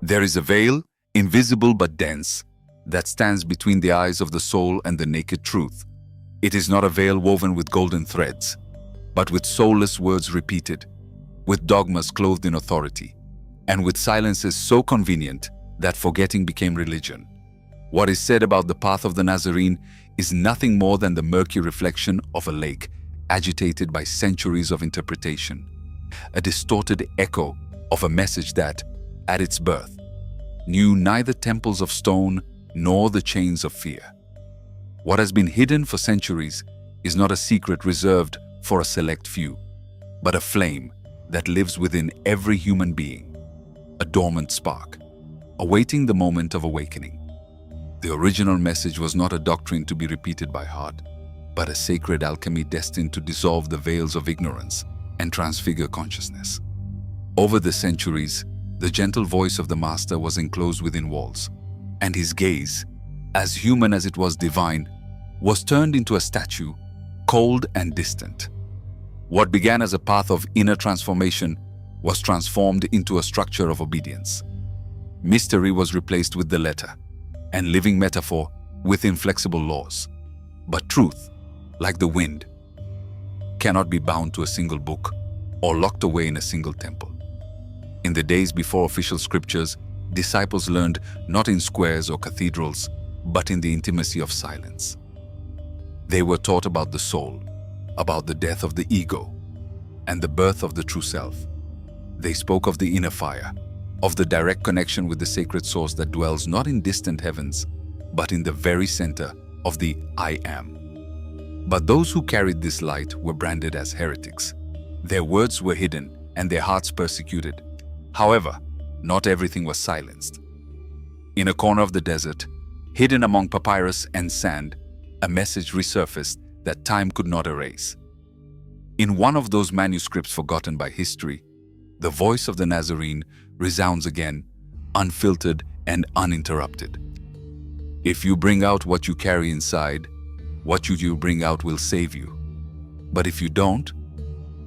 There is a veil, invisible but dense, that stands between the eyes of the soul and the naked truth. It is not a veil woven with golden threads, but with soulless words repeated, with dogmas clothed in authority, and with silences so convenient that forgetting became religion. What is said about the path of the Nazarene is nothing more than the murky reflection of a lake agitated by centuries of interpretation, a distorted echo of a message that, at its birth, knew neither temples of stone nor the chains of fear. What has been hidden for centuries is not a secret reserved for a select few, but a flame that lives within every human being, a dormant spark, awaiting the moment of awakening. The original message was not a doctrine to be repeated by heart, but a sacred alchemy destined to dissolve the veils of ignorance and transfigure consciousness. Over the centuries, the gentle voice of the Master was enclosed within walls, and his gaze, as human as it was divine, was turned into a statue, cold and distant. What began as a path of inner transformation was transformed into a structure of obedience. Mystery was replaced with the letter, and living metaphor with inflexible laws. But truth, like the wind, cannot be bound to a single book or locked away in a single temple. In the days before official scriptures, disciples learned not in squares or cathedrals, but in the intimacy of silence. They were taught about the soul, about the death of the ego, and the birth of the true self. They spoke of the inner fire, of the direct connection with the sacred source that dwells not in distant heavens, but in the very center of the I Am. But those who carried this light were branded as heretics. Their words were hidden and their hearts persecuted. However, not everything was silenced. In a corner of the desert, hidden among papyrus and sand, a message resurfaced that time could not erase. In one of those manuscripts forgotten by history, the voice of the Nazarene resounds again, unfiltered and uninterrupted. If you bring out what you carry inside, what you bring out will save you. But if you don't,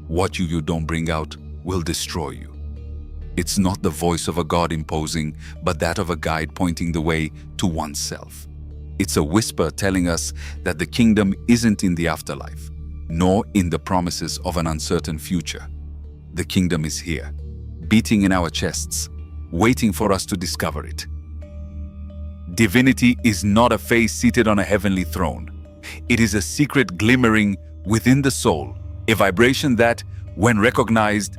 what you don't bring out will destroy you. It's not the voice of a God imposing, but that of a guide pointing the way to oneself. It's a whisper telling us that the kingdom isn't in the afterlife, nor in the promises of an uncertain future. The kingdom is here, beating in our chests, waiting for us to discover it. Divinity is not a face seated on a heavenly throne. It is a secret glimmering within the soul, a vibration that, when recognized,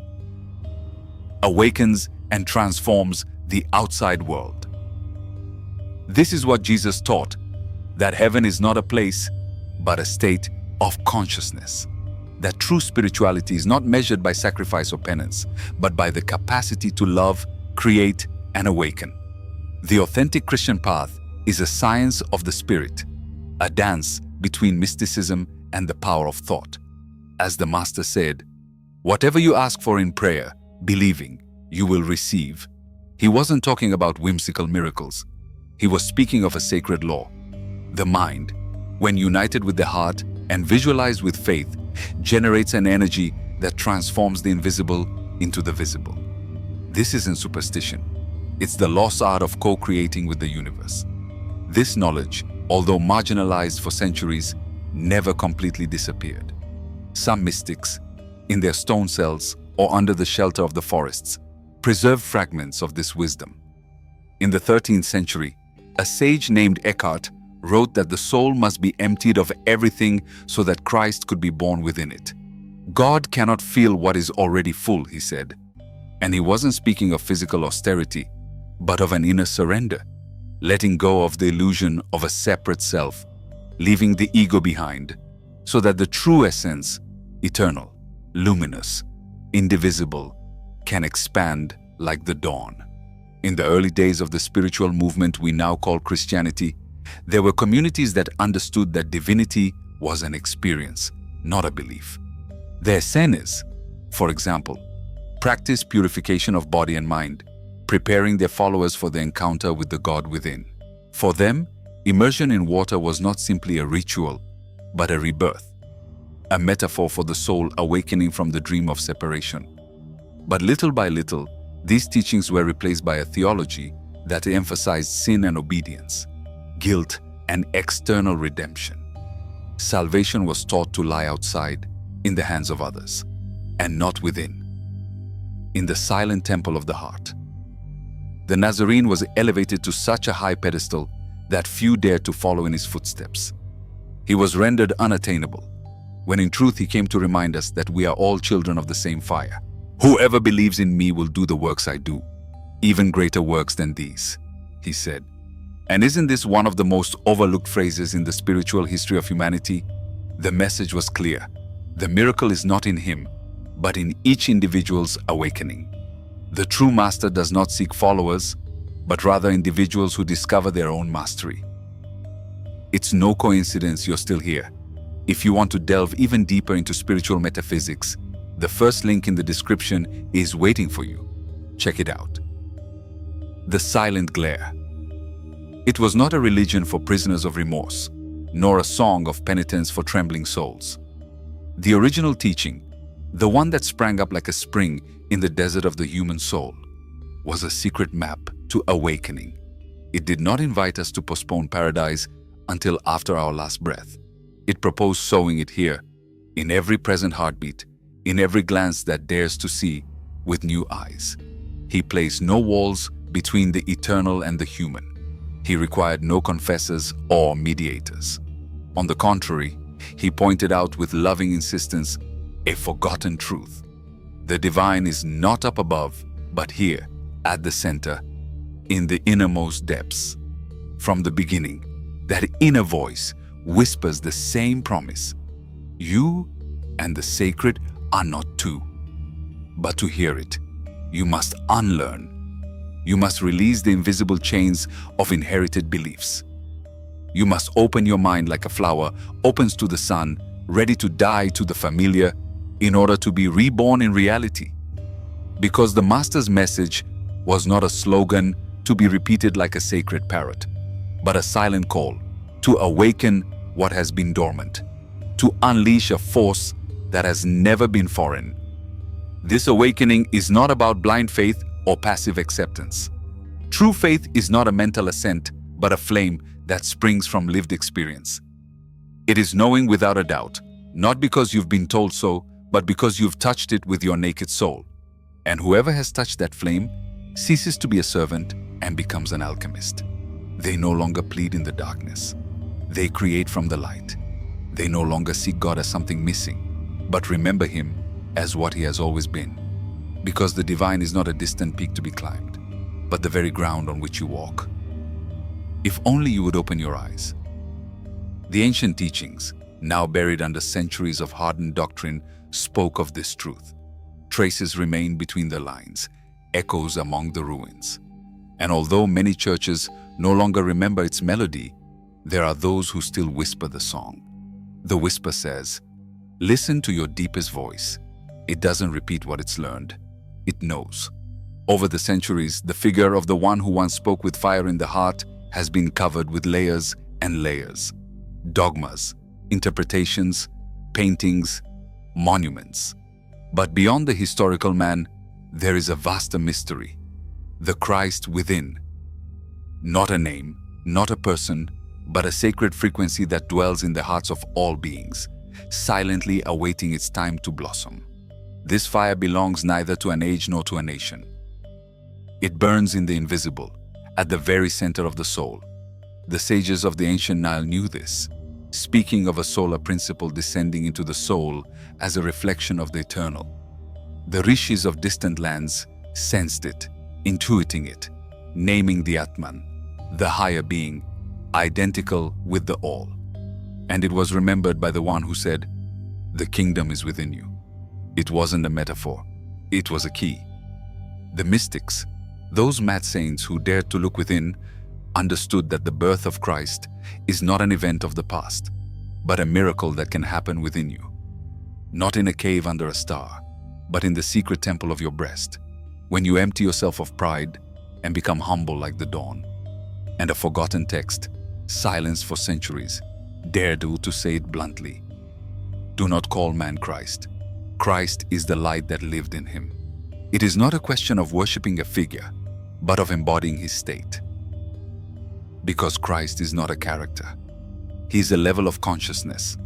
awakens and transforms the outside world. This is what Jesus taught, that heaven is not a place, but a state of consciousness. That true spirituality is not measured by sacrifice or penance, but by the capacity to love, create, and awaken. The authentic Christian path is a science of the spirit, a dance between mysticism and the power of thought. As the Master said, "Whatever you ask for in prayer, believing, you will receive." He wasn't talking about whimsical miracles. He was speaking of a sacred law. The mind, when united with the heart and visualized with faith, generates an energy that transforms the invisible into the visible. This isn't superstition. It's the lost art of co-creating with the universe. This knowledge, although marginalized for centuries, never completely disappeared. Some mystics, in their stone cells or under the shelter of the forests, preserved fragments of this wisdom. In the 13th century, a sage named Eckhart wrote that the soul must be emptied of everything so that Christ could be born within it. God cannot feel what is already full, he said. And he wasn't speaking of physical austerity, but of an inner surrender, letting go of the illusion of a separate self, leaving the ego behind, so that the true essence, eternal, luminous, indivisible, can expand like the dawn. In the early days of the spiritual movement we now call Christianity, there were communities that understood that divinity was an experience, not a belief. The Essenes, for example, practiced purification of body and mind, preparing their followers for the encounter with the God within. For them, immersion in water was not simply a ritual, but a rebirth, a metaphor for the soul awakening from the dream of separation. But little by little, These teachings were replaced by a theology that emphasized sin and obedience, guilt and external redemption. Salvation was taught to lie outside, in the hands of others, and not within, in the silent temple of the heart. The Nazarene was elevated to such a high pedestal that few dared to follow in his footsteps. He was rendered unattainable, when in truth he came to remind us that we are all children of the same fire. "Whoever believes in me will do the works I do, even greater works than these," he said. And isn't this one of the most overlooked phrases in the spiritual history of humanity? The message was clear. The miracle is not in him, but in each individual's awakening. The true master does not seek followers, but rather individuals who discover their own mastery. It's no coincidence you're still here. If you want to delve even deeper into spiritual metaphysics, the first link in the description is waiting for you. Check it out. The silent glare. It was not a religion for prisoners of remorse, nor a song of penitence for trembling souls. The original teaching, the one that sprang up like a spring in the desert of the human soul, was a secret map to awakening. It did not invite us to postpone paradise until after our last breath. It proposed sowing it here, in every present heartbeat, in every glance that dares to see with new eyes. He placed no walls between the eternal and the human. He required no confessors or mediators. On the contrary, he pointed out with loving insistence a forgotten truth. The divine is not up above, but here, at the center, in the innermost depths. From the beginning, that inner voice whispers the same promise. You and the sacred are not two. But to hear it, you must unlearn. You must release the invisible chains of inherited beliefs. You must open your mind like a flower opens to the sun, ready to die to the familiar, in order to be reborn in reality. Because the Master's message was not a slogan to be repeated like a sacred parrot, but a silent call to awaken what has been dormant, to unleash a force that has never been foreign. This awakening is not about blind faith or passive acceptance. True faith is not a mental assent, but a flame that springs from lived experience. It is knowing without a doubt, not because you've been told so, but because you've touched it with your naked soul. And whoever has touched that flame ceases to be a servant and becomes an alchemist. They no longer plead in the darkness. They create from the light. They no longer seek God as something missing, but remember Him as what He has always been. Because the divine is not a distant peak to be climbed, but the very ground on which you walk. If only you would open your eyes. The ancient teachings, now buried under centuries of hardened doctrine, spoke of this truth. Traces remain between the lines, echoes among the ruins. And although many churches no longer remember its melody, there are those who still whisper the song. The whisper says, "Listen to your deepest voice." It doesn't repeat what it's learned. It knows. Over the centuries, the figure of the one who once spoke with fire in the heart has been covered with layers and layers. Dogmas, interpretations, paintings, monuments. But beyond the historical man, there is a vaster mystery. The Christ within. Not a name, not a person, but a sacred frequency that dwells in the hearts of all beings, silently awaiting its time to blossom. This fire belongs neither to an age nor to a nation. It burns in the invisible, at the very center of the soul. The sages of the ancient Nile knew this, speaking of a solar principle descending into the soul as a reflection of the eternal. The rishis of distant lands sensed it, intuiting it, naming the Atman, the higher being, identical with the all. And it was remembered by the one who said, "The kingdom is within you." It wasn't a metaphor, it was a key. The mystics, those mad saints who dared to look within, understood that the birth of Christ is not an event of the past, but a miracle that can happen within you. Not in a cave under a star, but in the secret temple of your breast, when you empty yourself of pride and become humble like the dawn. And a forgotten text, silenced for centuries, dared to say it bluntly. Do not call man Christ. Christ is the light that lived in him. It is not a question of worshipping a figure, but of embodying his state. Because Christ is not a character. He is a level of consciousness,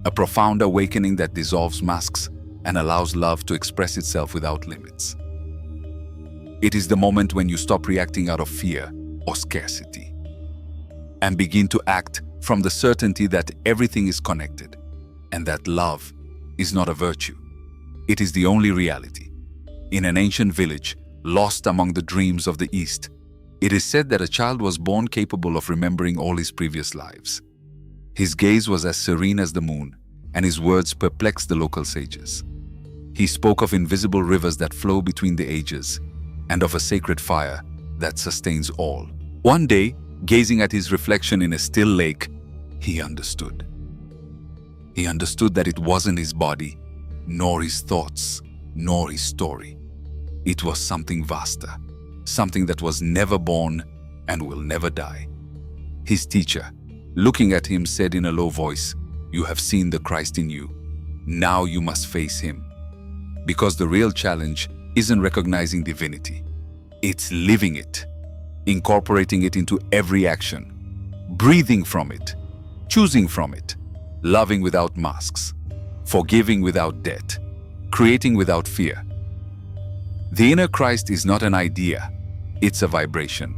a profound awakening that dissolves masks and allows love to express itself without limits. It is the moment when you stop reacting out of fear or scarcity and begin to act from the certainty that everything is connected and that love is not a virtue. It is the only reality. In an ancient village, lost among the dreams of the East, it is said that a child was born capable of remembering all his previous lives. His gaze was as serene as the moon, and his words perplexed the local sages. He spoke of invisible rivers that flow between the ages, and of a sacred fire that sustains all. One day, gazing at his reflection in a still lake, he understood. He understood that it wasn't his body, nor his thoughts, nor his story. It was something vaster, something that was never born and will never die. His teacher, looking at him, said in a low voice, "You have seen the Christ in you. Now you must face him." Because the real challenge isn't recognizing divinity. It's living it, incorporating it into every action, breathing from it, choosing from it, loving without masks, forgiving without debt, creating without fear. The inner Christ is not an idea, it's a vibration.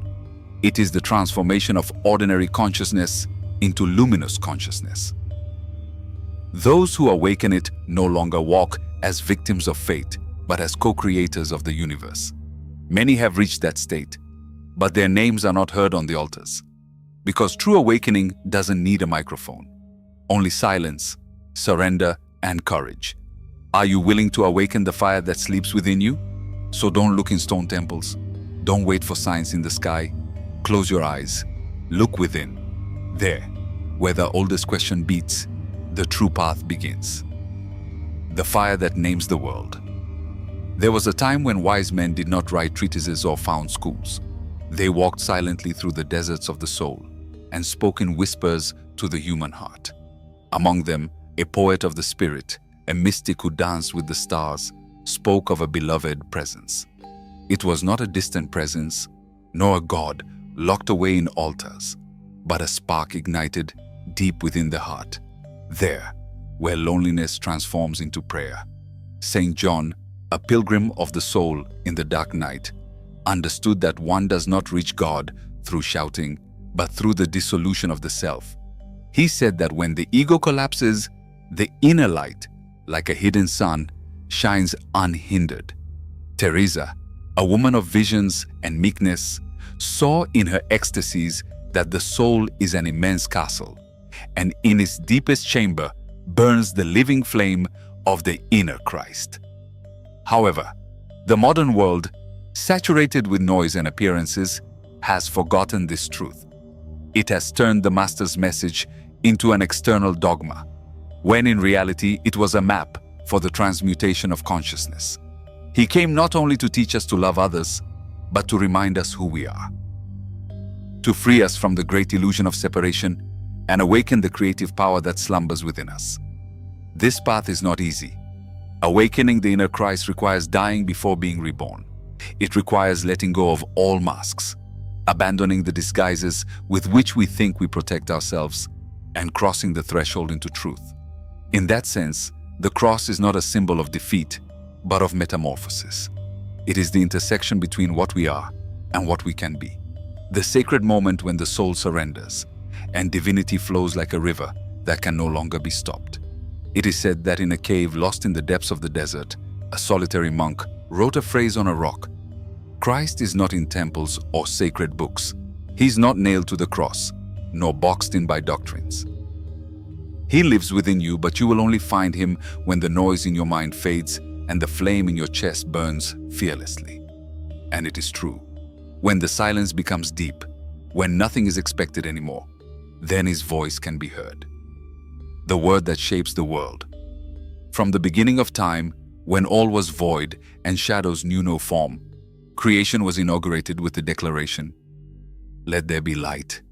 It is the transformation of ordinary consciousness into luminous consciousness. Those who awaken it no longer walk as victims of fate, but as co-creators of the universe. Many have reached that state, but their names are not heard on the altars. Because true awakening doesn't need a microphone. Only silence, surrender, and courage. Are you willing to awaken the fire that sleeps within you? So don't look in stone temples. Don't wait for signs in the sky. Close your eyes. Look within. There, where the oldest question beats, the true path begins. The fire that names the world. There was a time when wise men did not write treatises or found schools. They walked silently through the deserts of the soul and spoke in whispers to the human heart. Among them, a poet of the spirit, a mystic who danced with the stars, spoke of a beloved presence. It was not a distant presence, nor a god locked away in altars, but a spark ignited deep within the heart, there, where loneliness transforms into prayer. Saint John, a pilgrim of the soul in the dark night, understood that one does not reach God through shouting, but through the dissolution of the self. He said that when the ego collapses, the inner light, like a hidden sun, shines unhindered. Teresa, a woman of visions and meekness, saw in her ecstasies that the soul is an immense castle, and in its deepest chamber burns the living flame of the inner Christ. However, the modern world, saturated with noise and appearances, has forgotten this truth. It has turned the Master's message into an external dogma, when in reality it was a map for the transmutation of consciousness. He came not only to teach us to love others, but to remind us who we are, to free us from the great illusion of separation and awaken the creative power that slumbers within us. This path is not easy. Awakening the inner Christ requires dying before being reborn. It requires letting go of all masks, abandoning the disguises with which we think we protect ourselves, and crossing the threshold into truth. In that sense, the cross is not a symbol of defeat, but of metamorphosis. It is the intersection between what we are and what we can be. The sacred moment when the soul surrenders, and divinity flows like a river that can no longer be stopped. It is said that in a cave lost in the depths of the desert, a solitary monk wrote a phrase on a rock. Christ is not in temples or sacred books. He is not nailed to the cross, nor boxed in by doctrines. He lives within you, but you will only find him when the noise in your mind fades and the flame in your chest burns fearlessly. And it is true. When the silence becomes deep, when nothing is expected anymore, then his voice can be heard. The word that shapes the world. From the beginning of time, when all was void and shadows knew no form, creation was inaugurated with the declaration, "Let there be light,"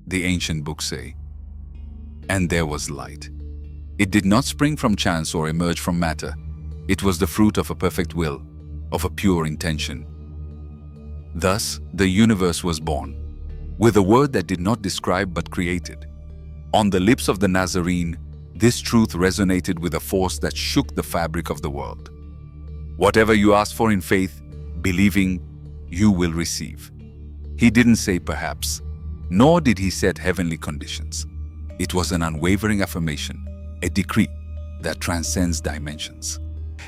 the ancient books say. And there was light. It did not spring from chance or emerge from matter. It was the fruit of a perfect will, of a pure intention. Thus, the universe was born, with a word that did not describe but created. On the lips of the Nazarene, this truth resonated with a force that shook the fabric of the world. Whatever you ask for in faith, believing, you will receive. He didn't say perhaps, nor did he set heavenly conditions. It was an unwavering affirmation, a decree that transcends dimensions.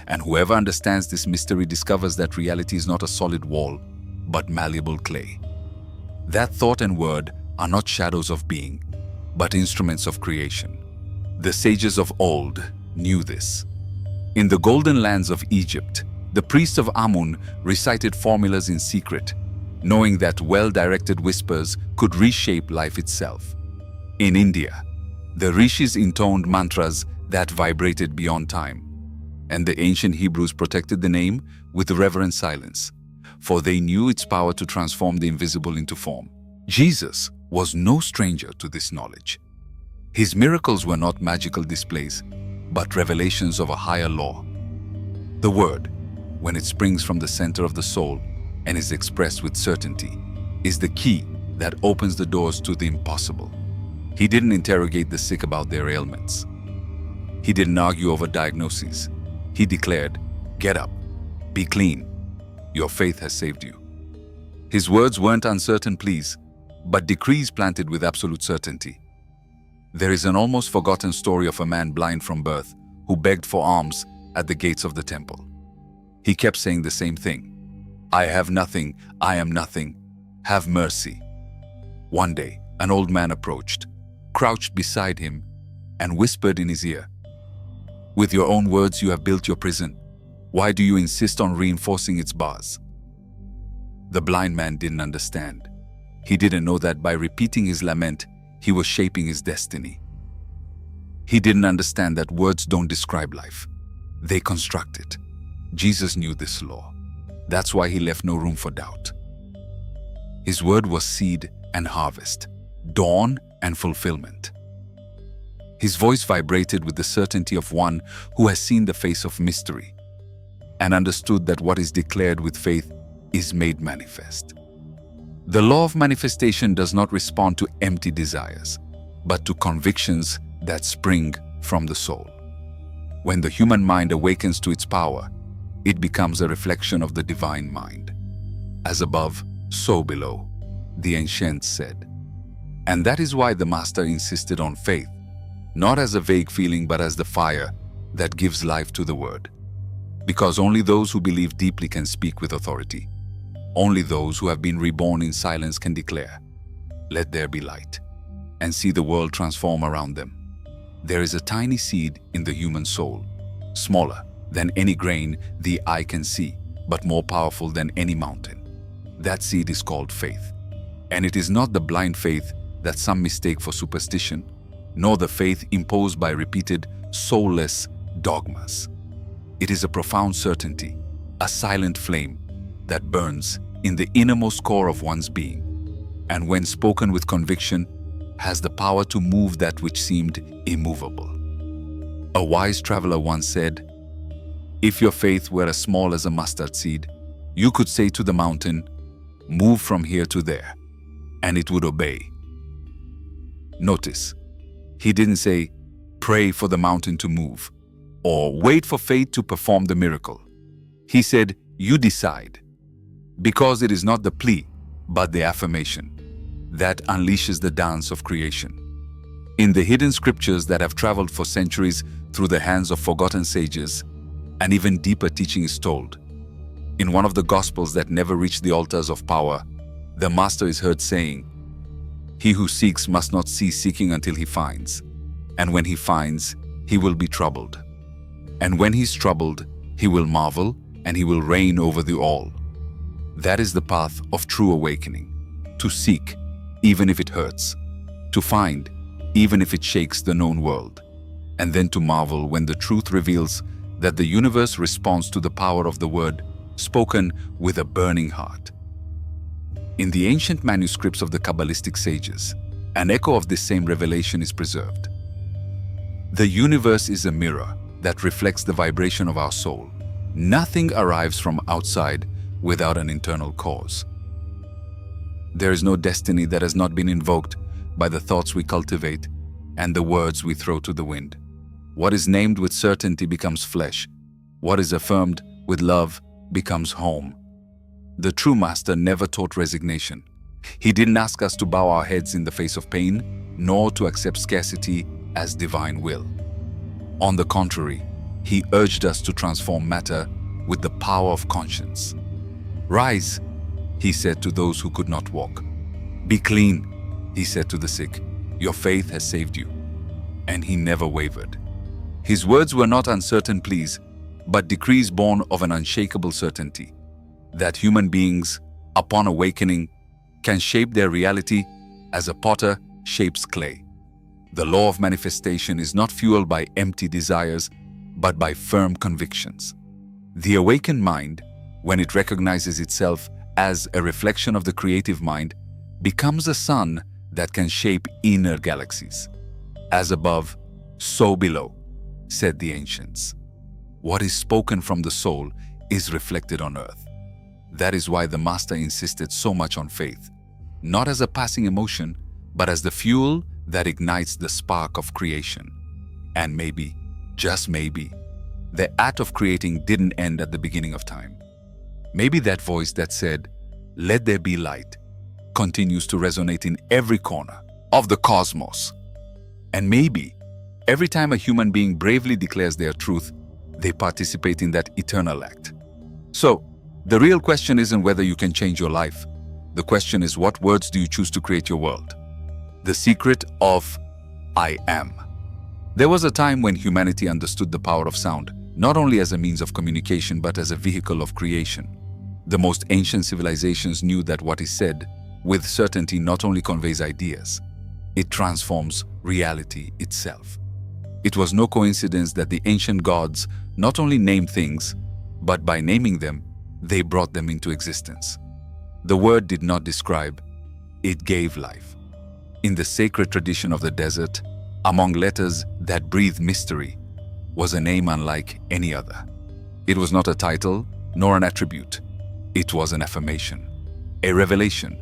And whoever understands this mystery discovers that reality is not a solid wall, but malleable clay. That thought and word are not shadows of being, but instruments of creation. The sages of old knew this. In the golden lands of Egypt, the priests of Amun recited formulas in secret, knowing that well-directed whispers could reshape life itself. In India, the rishis intoned mantras that vibrated beyond time, and the ancient Hebrews protected the name with reverent silence, for they knew its power to transform the invisible into form. Jesus was no stranger to this knowledge. His miracles were not magical displays, but revelations of a higher law. The Word, when it springs from the center of the soul and is expressed with certainty, is the key that opens the doors to the impossible. He didn't interrogate the sick about their ailments. He didn't argue over diagnoses. He declared, "Get up, be clean. Your faith has saved you." His words weren't uncertain pleas, but decrees planted with absolute certainty. There is an almost forgotten story of a man blind from birth who begged for alms at the gates of the temple. He kept saying the same thing. "I have nothing, I am nothing. Have mercy." One day, an old man approached, crouched beside him, and whispered in his ear, "With your own words you have built your prison. Why do you insist on reinforcing its bars?" The blind man didn't understand. He didn't know that by repeating his lament, he was shaping his destiny. He didn't understand that words don't describe life. They construct it. Jesus knew this law. That's why he left no room for doubt. His word was seed and harvest, dawn and fulfillment. His voice vibrated with the certainty of one who has seen the face of mystery and understood that what is declared with faith is made manifest. The law of manifestation does not respond to empty desires, but to convictions that spring from the soul. When the human mind awakens to its power, it becomes a reflection of the divine mind. As above, so below, the ancients said. And that is why the Master insisted on faith, not as a vague feeling but as the fire that gives life to the word. Because only those who believe deeply can speak with authority. Only those who have been reborn in silence can declare, "Let there be light," and see the world transform around them. There is a tiny seed in the human soul, smaller than any grain the eye can see, but more powerful than any mountain. That seed is called faith. And it is not the blind faith that some mistake for superstition, nor the faith imposed by repeated, soulless dogmas. It is a profound certainty, a silent flame that burns in the innermost core of one's being, and when spoken with conviction, has the power to move that which seemed immovable. A wise traveler once said, "If your faith were as small as a mustard seed, you could say to the mountain, 'Move from here to there,' and it would obey." Notice, he didn't say, "Pray for the mountain to move," or "Wait for faith to perform the miracle." He said, "You decide," because it is not the plea, but the affirmation that unleashes the dance of creation. In the hidden scriptures that have traveled for centuries through the hands of forgotten sages, an even deeper teaching is told. In one of the Gospels that never reached the altars of power, the Master is heard saying, "He who seeks must not cease seeking until he finds. And when he finds, he will be troubled. And when he's troubled, he will marvel, and he will reign over the all." That is the path of true awakening. To seek, even if it hurts. To find, even if it shakes the known world. And then to marvel when the truth reveals that the universe responds to the power of the word spoken with a burning heart. In the ancient manuscripts of the Kabbalistic sages, an echo of this same revelation is preserved. The universe is a mirror that reflects the vibration of our soul. Nothing arrives from outside without an internal cause. There is no destiny that has not been invoked by the thoughts we cultivate and the words we throw to the wind. What is named with certainty becomes flesh. What is affirmed with love becomes home. The true master never taught resignation. He didn't ask us to bow our heads in the face of pain, nor to accept scarcity as divine will. On the contrary, he urged us to transform matter with the power of conscience. "Rise," he said to those who could not walk. "Be clean," he said to the sick. "Your faith has saved you." And he never wavered. His words were not uncertain pleas, but decrees born of an unshakable certainty that human beings, upon awakening, can shape their reality as a potter shapes clay. The law of manifestation is not fueled by empty desires, but by firm convictions. The awakened mind, when it recognizes itself as a reflection of the creative mind, becomes a sun that can shape inner galaxies. "As above, so below," said the ancients. What is spoken from the soul is reflected on earth. That is why the master insisted so much on faith, not as a passing emotion, but as the fuel that ignites the spark of creation. And maybe, just maybe, the act of creating didn't end at the beginning of time. Maybe that voice that said, "Let there be light," continues to resonate in every corner of the cosmos. And maybe, every time a human being bravely declares their truth, they participate in that eternal act. So, the real question isn't whether you can change your life. The question is, what words do you choose to create your world? The secret of I am. There was a time when humanity understood the power of sound, not only as a means of communication, but as a vehicle of creation. The most ancient civilizations knew that what is said with certainty not only conveys ideas, it transforms reality itself. It was no coincidence that the ancient gods not only named things, but by naming them, they brought them into existence. The word did not describe, it gave life. In the sacred tradition of the desert, among letters that breathe mystery, was a name unlike any other. It was not a title, nor an attribute. It was an affirmation, a revelation.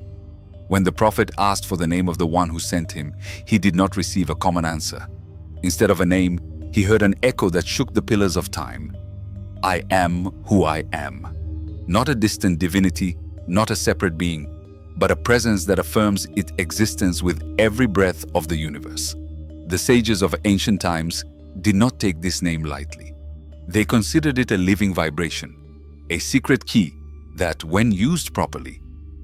When the prophet asked for the name of the one who sent him, he did not receive a common answer. Instead of a name, he heard an echo that shook the pillars of time. I am who I am. Not a distant divinity, not a separate being, but a presence that affirms its existence with every breath of the universe. The sages of ancient times did not take this name lightly. They considered it a living vibration, a secret key that, when used properly,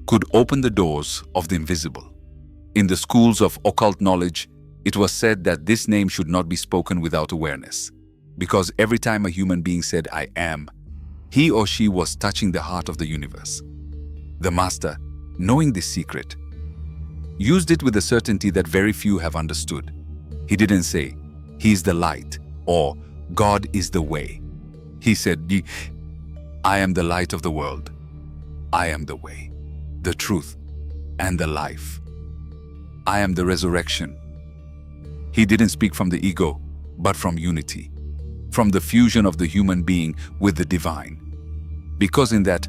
could open the doors of the invisible. In the schools of occult knowledge, it was said that this name should not be spoken without awareness, because every time a human being said, I am, he or she was touching the heart of the universe. The master, knowing this secret, used it with a certainty that very few have understood. He didn't say, He is the light, or God is the way. He said, I am the light of the world. I am the way, the truth, and the life. I am the resurrection. He didn't speak from the ego, but from unity, from the fusion of the human being with the divine. Because in that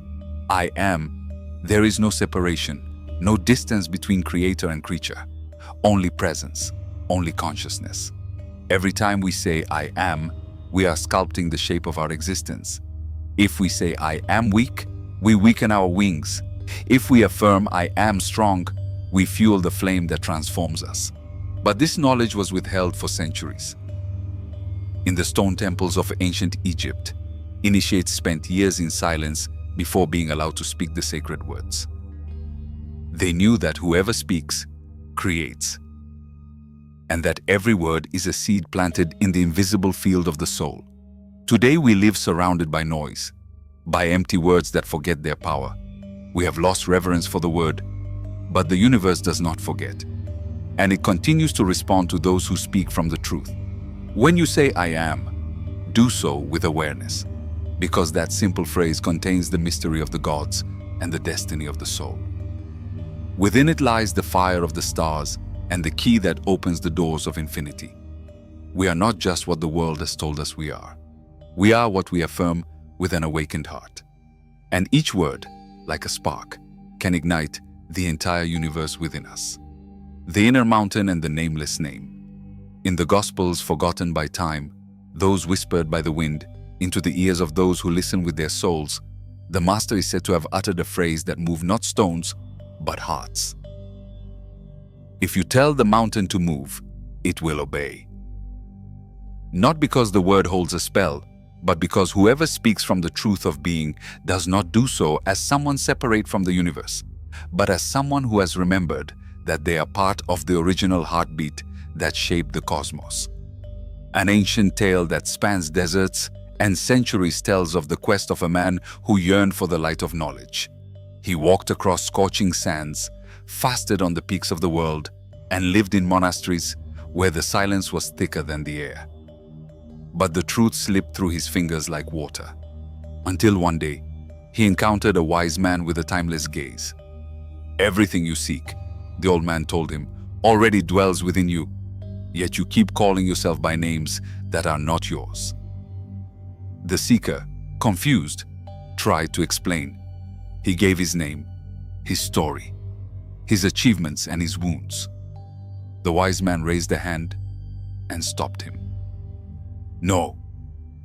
I am, there is no separation, no distance between creator and creature, only presence, only consciousness. Every time we say I am, we are sculpting the shape of our existence. If we say I am weak, we weaken our wings. If we affirm I am strong, we fuel the flame that transforms us. But this knowledge was withheld for centuries. In the stone temples of ancient Egypt, initiates spent years in silence before being allowed to speak the sacred words. They knew that whoever speaks, creates, and that every word is a seed planted in the invisible field of the soul. Today we live surrounded by noise, by empty words that forget their power. We have lost reverence for the word, but the universe does not forget, and it continues to respond to those who speak from the truth. When you say I am, do so with awareness, because that simple phrase contains the mystery of the gods and the destiny of the soul. Within it lies the fire of the stars and the key that opens the doors of infinity. We are not just what the world has told us we are. We are what we affirm with an awakened heart. And each word, like a spark, can ignite the entire universe within us. The inner mountain and the nameless name. In the Gospels forgotten by time, those whispered by the wind, into the ears of those who listen with their souls, the Master is said to have uttered a phrase that moved not stones, but hearts. If you tell the mountain to move, it will obey. Not because the word holds a spell, but because whoever speaks from the truth of being does not do so as someone separate from the universe, but as someone who has remembered that they are part of the original heartbeat that shaped the cosmos. An ancient tale that spans deserts and centuries tells of the quest of a man who yearned for the light of knowledge. He walked across scorching sands, fasted on the peaks of the world, and lived in monasteries where the silence was thicker than the air. But the truth slipped through his fingers like water, until one day he encountered a wise man with a timeless gaze. "Everything you seek," the old man told him, "already dwells within you, yet you keep calling yourself by names that are not yours." The seeker, confused, tried to explain. He gave his name, his story, his achievements and his wounds. The wise man raised a hand and stopped him. "No,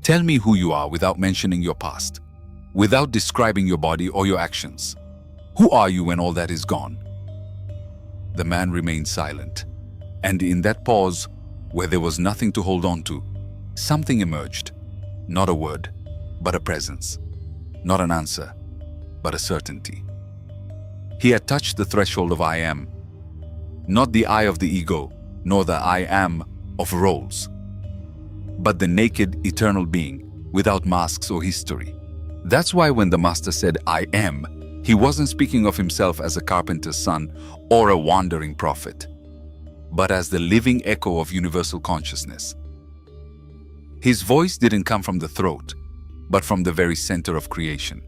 tell me who you are without mentioning your past, without describing your body or your actions. Who are you when all that is gone?" The man remained silent, and in that pause, where there was nothing to hold on to, something emerged. Not a word, but a presence. Not an answer, but a certainty. He had touched the threshold of I am. Not the I of the ego, nor the I am of roles, but the naked, eternal being, without masks or history. That's why when the Master said, "I am," he wasn't speaking of himself as a carpenter's son or a wandering prophet, but as the living echo of universal consciousness. His voice didn't come from the throat, but from the very center of creation.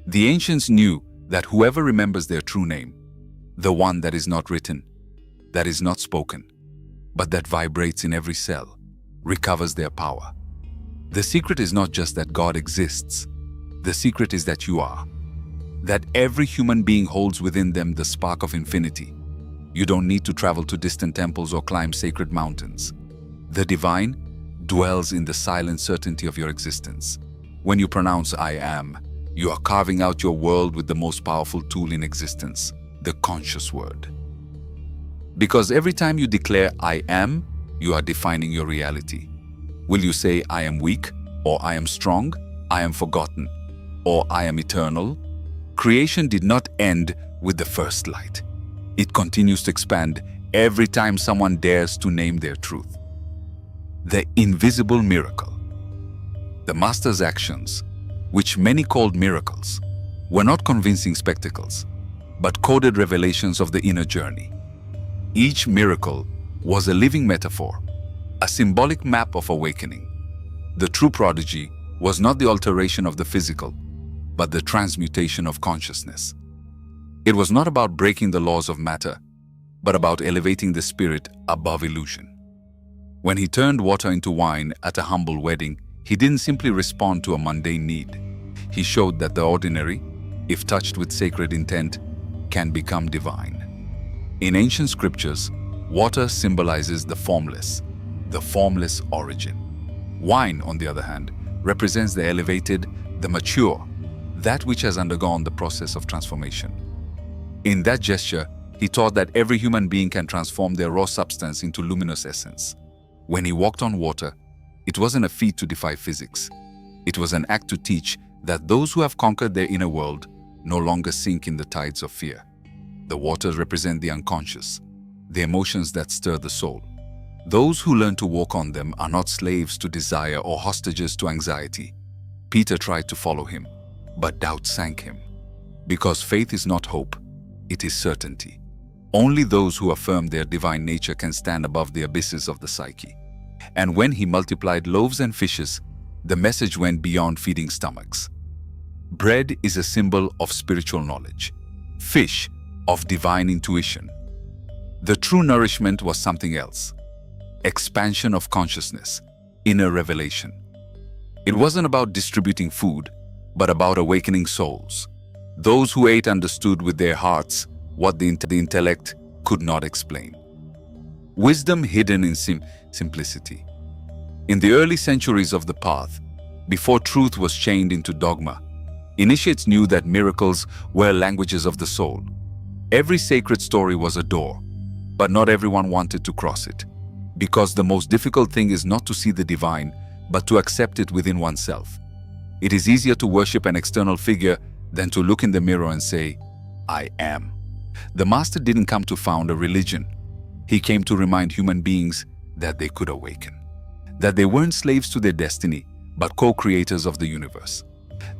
The ancients knew that whoever remembers their true name, the one that is not written, that is not spoken, but that vibrates in every cell, recovers their power. The secret is not just that God exists. The secret is that you are. That every human being holds within them the spark of infinity. You don't need to travel to distant temples or climb sacred mountains. The divine dwells in the silent certainty of your existence. When you pronounce "I am," you are carving out your world with the most powerful tool in existence, the conscious word. Because every time you declare "I am," you are defining your reality. Will you say "I am weak," or "I am strong," "I am forgotten," or "I am eternal"? Creation did not end with the first light. It continues to expand every time someone dares to name their truth. The invisible miracle. The Master's actions, which many called miracles, were not convincing spectacles, but coded revelations of the inner journey. Each miracle was a living metaphor, a symbolic map of awakening. The true prodigy was not the alteration of the physical, but the transmutation of consciousness. It was not about breaking the laws of matter, but about elevating the spirit above illusion. When he turned water into wine at a humble wedding, he didn't simply respond to a mundane need. He showed that the ordinary, if touched with sacred intent, can become divine. In ancient scriptures, water symbolizes the formless origin. Wine, on the other hand, represents the elevated, the mature, that which has undergone the process of transformation. In that gesture, he taught that every human being can transform their raw substance into luminous essence. When he walked on water, it wasn't a feat to defy physics. It was an act to teach that those who have conquered their inner world no longer sink in the tides of fear. The waters represent the unconscious, the emotions that stir the soul. Those who learn to walk on them are not slaves to desire or hostages to anxiety. Peter tried to follow him, but doubt sank him. Because faith is not hope, it is certainty. Only those who affirm their divine nature can stand above the abysses of the psyche. And when he multiplied loaves and fishes, the message went beyond feeding stomachs. Bread is a symbol of spiritual knowledge, fish of divine intuition. The true nourishment was something else: expansion of consciousness, inner revelation. It wasn't about distributing food, but about awakening souls. Those who ate understood with their hearts what the intellect could not explain. Wisdom hidden in simplicity. In the early centuries of the path, before truth was chained into dogma, initiates knew that miracles were languages of the soul. Every sacred story was a door, but not everyone wanted to cross it. Because the most difficult thing is not to see the divine, but to accept it within oneself. It is easier to worship an external figure than to look in the mirror and say, I am. The Master didn't come to found a religion. He came to remind human beings that they could awaken. That they weren't slaves to their destiny, but co-creators of the universe.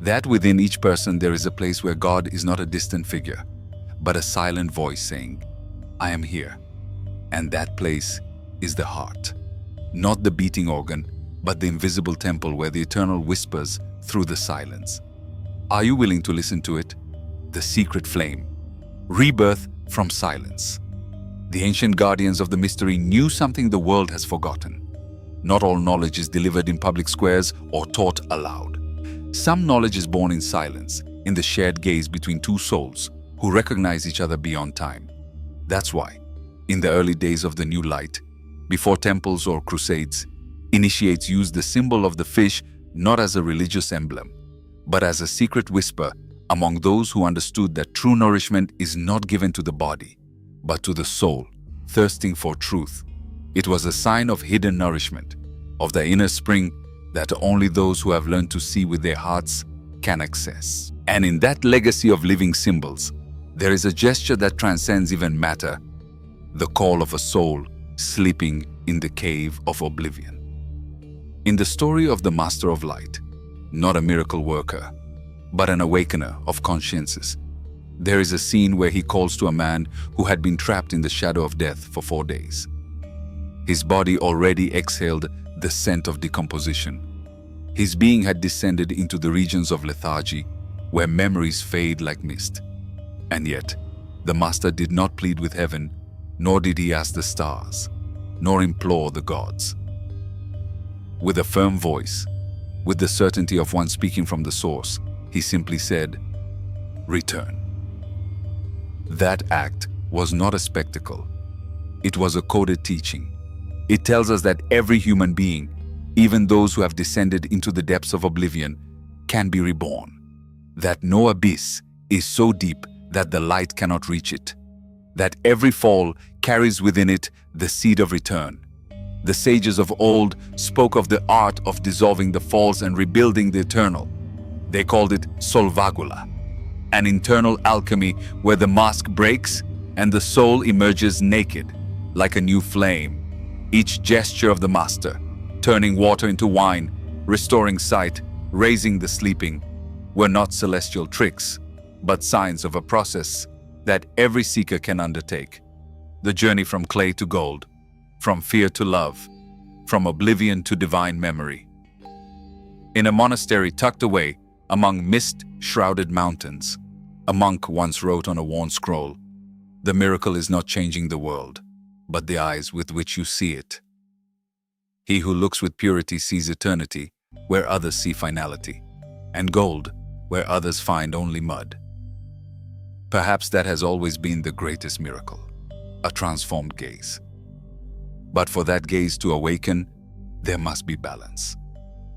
That within each person there is a place where God is not a distant figure, but a silent voice saying, I am here. And that place is the heart. Not the beating organ, but the invisible temple where the eternal whispers through the silence. Are you willing to listen to it? The secret flame. Rebirth from silence. The ancient guardians of the mystery knew something the world has forgotten. Not all knowledge is delivered in public squares or taught aloud. Some knowledge is born in silence, in the shared gaze between two souls who recognize each other beyond time. That's why, in the early days of the new light, before temples or crusades, initiates used the symbol of the fish not as a religious emblem, but as a secret whisper among those who understood that true nourishment is not given to the body, but to the soul, thirsting for truth. It was a sign of hidden nourishment, of the inner spring that only those who have learned to see with their hearts can access. And in that legacy of living symbols, there is a gesture that transcends even matter, the call of a soul sleeping in the cave of oblivion. In the story of the Master of Light, not a miracle worker, but an awakener of consciences, there is a scene where he calls to a man who had been trapped in the shadow of death for 4 days. His body already exhaled the scent of decomposition. His being had descended into the regions of lethargy, where memories fade like mist. And yet, the Master did not plead with heaven, nor did he ask the stars, nor implore the gods. With a firm voice, with the certainty of one speaking from the source, he simply said, "Return." That act was not a spectacle. It was a coded teaching. It tells us that every human being, even those who have descended into the depths of oblivion, can be reborn. That no abyss is so deep that the light cannot reach it. That every fall carries within it the seed of return. The sages of old spoke of the art of dissolving the false and rebuilding the eternal. They called it solvagula, an internal alchemy where the mask breaks and the soul emerges naked, like a new flame. Each gesture of the Master, turning water into wine, restoring sight, raising the sleeping, were not celestial tricks, but signs of a process that every seeker can undertake. The journey from clay to gold, from fear to love, from oblivion to divine memory. In a monastery tucked away among mist-shrouded mountains, a monk once wrote on a worn scroll, "The miracle is not changing the world, but the eyes with which you see it." He who looks with purity sees eternity where others see finality, and gold where others find only mud. Perhaps that has always been the greatest miracle, a transformed gaze. But for that gaze to awaken, there must be balance.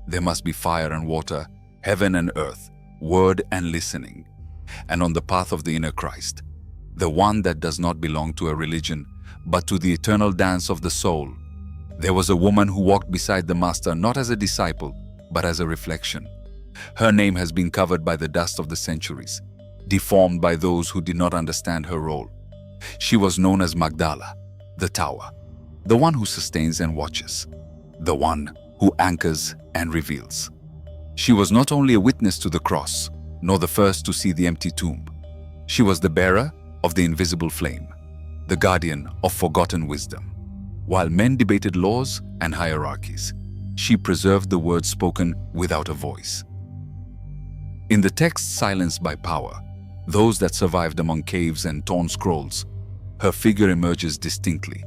There must be fire and water, heaven and earth, word and listening. And on the path of the inner Christ, the one that does not belong to a religion, but to the eternal dance of the soul, there was a woman who walked beside the Master not as a disciple, but as a reflection. Her name has been covered by the dust of the centuries, deformed by those who did not understand her role. She was known as Magdala, the tower, the one who sustains and watches, the one who anchors and reveals. She was not only a witness to the cross, nor the first to see the empty tomb. She was the bearer of the invisible flame, the guardian of forgotten wisdom. While men debated laws and hierarchies, she preserved the words spoken without a voice. In the texts silenced by power, those that survived among caves and torn scrolls, her figure emerges distinctly.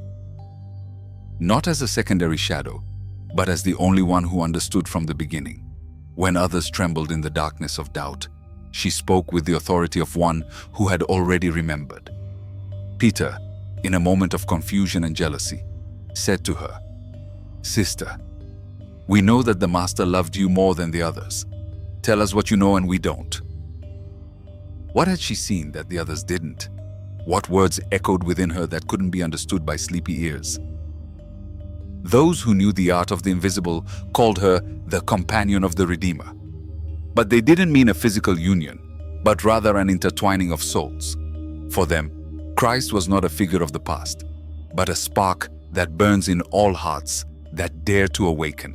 Not as a secondary shadow, but as the only one who understood from the beginning. When others trembled in the darkness of doubt, she spoke with the authority of one who had already remembered. Peter, in a moment of confusion and jealousy, said to her, "Sister, we know that the Master loved you more than the others. Tell us what you know and we don't." What had she seen that the others didn't? What words echoed within her that couldn't be understood by sleepy ears? Those who knew the art of the invisible called her the companion of the Redeemer. But they didn't mean a physical union, but rather an intertwining of souls. For them, Christ was not a figure of the past, but a spark that burns in all hearts that dare to awaken.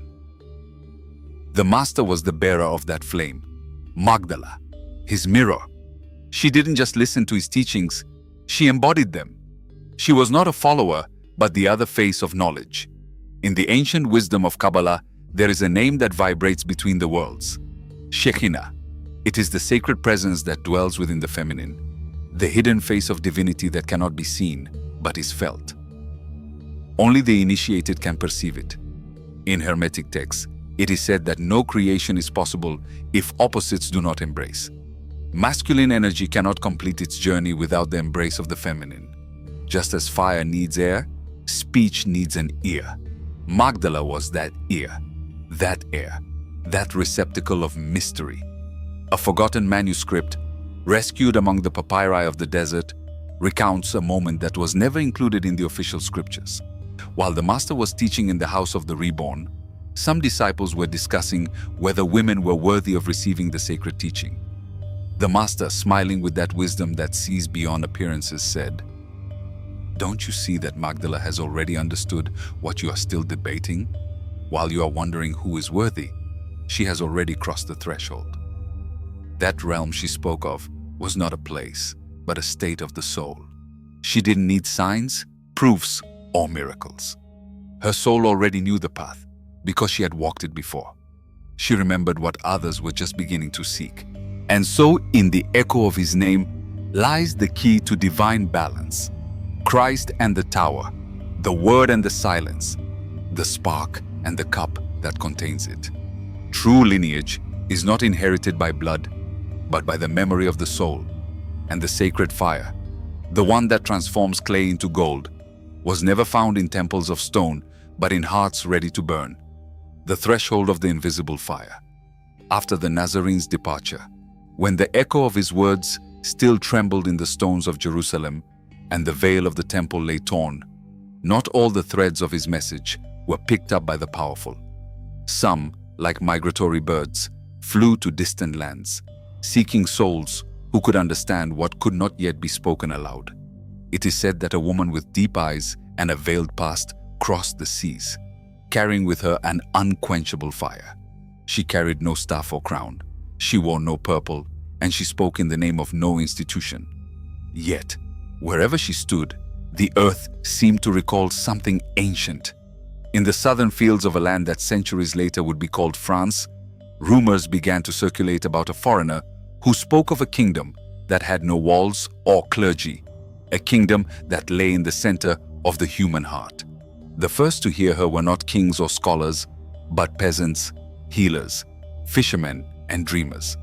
The Master was the bearer of that flame, Magdala, his mirror. She didn't just listen to his teachings, she embodied them. She was not a follower, but the other face of knowledge. In the ancient wisdom of Kabbalah, there is a name that vibrates between the worlds, Shekinah. It is the sacred presence that dwells within the feminine, the hidden face of divinity that cannot be seen, but is felt. Only the initiated can perceive it. In Hermetic texts, it is said that no creation is possible if opposites do not embrace. Masculine energy cannot complete its journey without the embrace of the feminine. Just as fire needs air, speech needs an ear. Magdala was that ear, that air, that receptacle of mystery. A forgotten manuscript, rescued among the papyri of the desert, recounts a moment that was never included in the official scriptures. While the Master was teaching in the house of the reborn, some disciples were discussing whether women were worthy of receiving the sacred teaching. The Master, smiling with that wisdom that sees beyond appearances, said, "Don't you see that Magdala has already understood what you are still debating? While you are wondering who is worthy, she has already crossed the threshold." That realm she spoke of was not a place, but a state of the soul. She didn't need signs, proofs, or miracles. Her soul already knew the path because she had walked it before. She remembered what others were just beginning to seek. And so, in the echo of his name, lies the key to divine balance. Christ and the tower, the word and the silence, the spark and the cup that contains it. True lineage is not inherited by blood, but by the memory of the soul. And the sacred fire, the one that transforms clay into gold, was never found in temples of stone, but in hearts ready to burn. The threshold of the invisible fire. After the Nazarene's departure, when the echo of his words still trembled in the stones of Jerusalem and the veil of the temple lay torn, not all the threads of his message were picked up by the powerful. Some, like migratory birds, flew to distant lands, seeking souls who could understand what could not yet be spoken aloud. It is said that a woman with deep eyes and a veiled past crossed the seas, carrying with her an unquenchable fire. She carried no staff or crown. She wore no purple, and she spoke in the name of no institution. Yet, wherever she stood, the earth seemed to recall something ancient. In the southern fields of a land that centuries later would be called France, rumors began to circulate about a foreigner who spoke of a kingdom that had no walls or clergy, a kingdom that lay in the center of the human heart. The first to hear her were not kings or scholars, but peasants, healers, fishermen, and dreamers.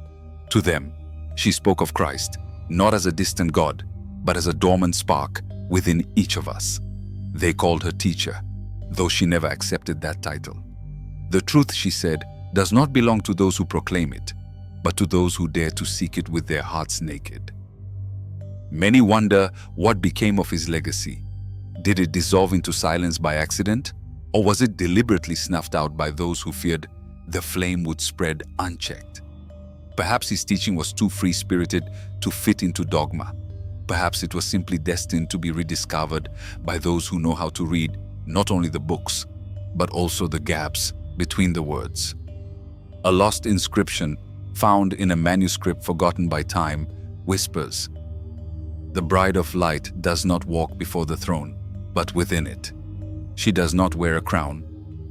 To them, she spoke of Christ, not as a distant God, but as a dormant spark within each of us. They called her teacher, though she never accepted that title. The truth, she said, does not belong to those who proclaim it, but to those who dare to seek it with their hearts naked. Many wonder what became of his legacy. Did it dissolve into silence by accident, or was it deliberately snuffed out by those who feared the flame would spread unchecked? Perhaps his teaching was too free-spirited to fit into dogma. Perhaps it was simply destined to be rediscovered by those who know how to read not only the books, but also the gaps between the words. A lost inscription found in a manuscript forgotten by time whispers, "The bride of light does not walk before the throne, but within it. She does not wear a crown,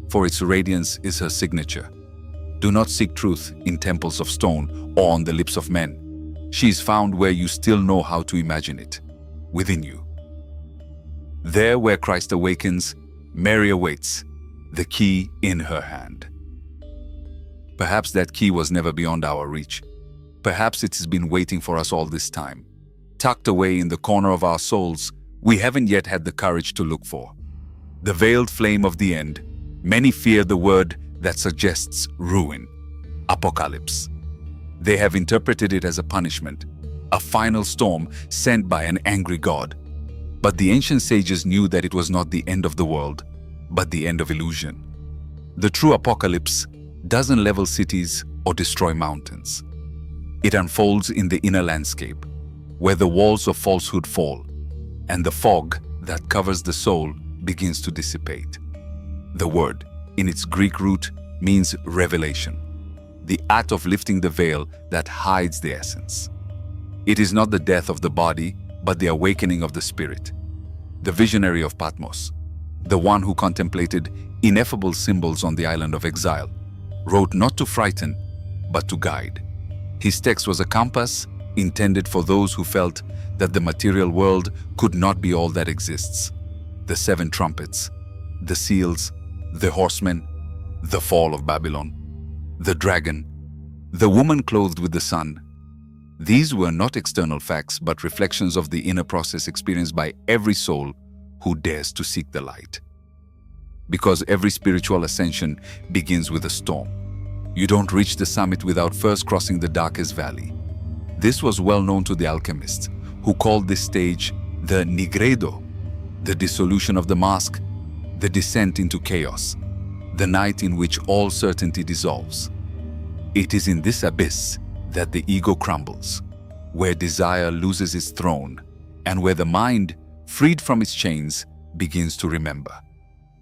for its radiance is her signature. Do not seek truth in temples of stone or on the lips of men. She is found where you still know how to imagine it, within you." There where Christ awakens, Mary awaits, the key in her hand. Perhaps that key was never beyond our reach. Perhaps it has been waiting for us all this time, tucked away in the corner of our souls we haven't yet had the courage to look for. The veiled flame of the end. Many fear the word that suggests ruin, apocalypse. They have interpreted it as a punishment, a final storm sent by an angry god. But the ancient sages knew that it was not the end of the world, but the end of illusion. The true apocalypse doesn't level cities or destroy mountains. It unfolds in the inner landscape, where the walls of falsehood fall, and the fog that covers the soul begins to dissipate. The word, in its Greek root, means revelation, the act of lifting the veil that hides the essence. It is not the death of the body, but the awakening of the spirit. The visionary of Patmos, the one who contemplated ineffable symbols on the island of exile, wrote not to frighten, but to guide. His text was a compass intended for those who felt that the material world could not be all that exists. The 7 trumpets, the seals, the horsemen, the fall of Babylon, the dragon, the woman clothed with the sun. These were not external facts, but reflections of the inner process experienced by every soul who dares to seek the light. Because every spiritual ascension begins with a storm. You don't reach the summit without first crossing the darkest valley. This was well known to the alchemists, who called this stage the nigredo, the dissolution of the mask, the descent into chaos, the night in which all certainty dissolves. It is in this abyss that the ego crumbles, where desire loses its throne, and where the mind, freed from its chains, begins to remember.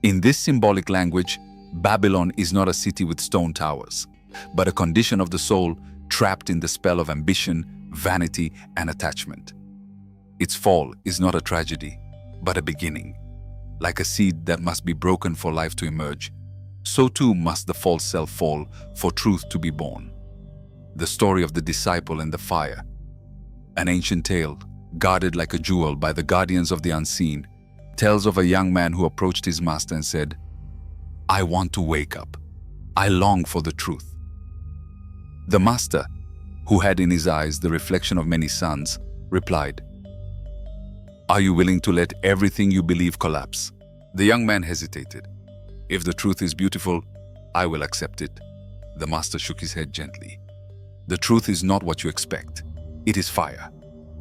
In this symbolic language, Babylon is not a city with stone towers, but a condition of the soul trapped in the spell of ambition, vanity, and attachment. Its fall is not a tragedy, but a beginning. Like a seed that must be broken for life to emerge, so too must the false self fall for truth to be born. The story of the disciple and the fire, an ancient tale, guarded like a jewel by the guardians of the unseen, tells of a young man who approached his master and said, "I want to wake up. I long for the truth." The master, who had in his eyes the reflection of many suns, replied, "Are you willing to let everything you believe collapse?" The young man hesitated. "If the truth is beautiful, I will accept it." The master shook his head gently. "The truth is not what you expect. It is fire.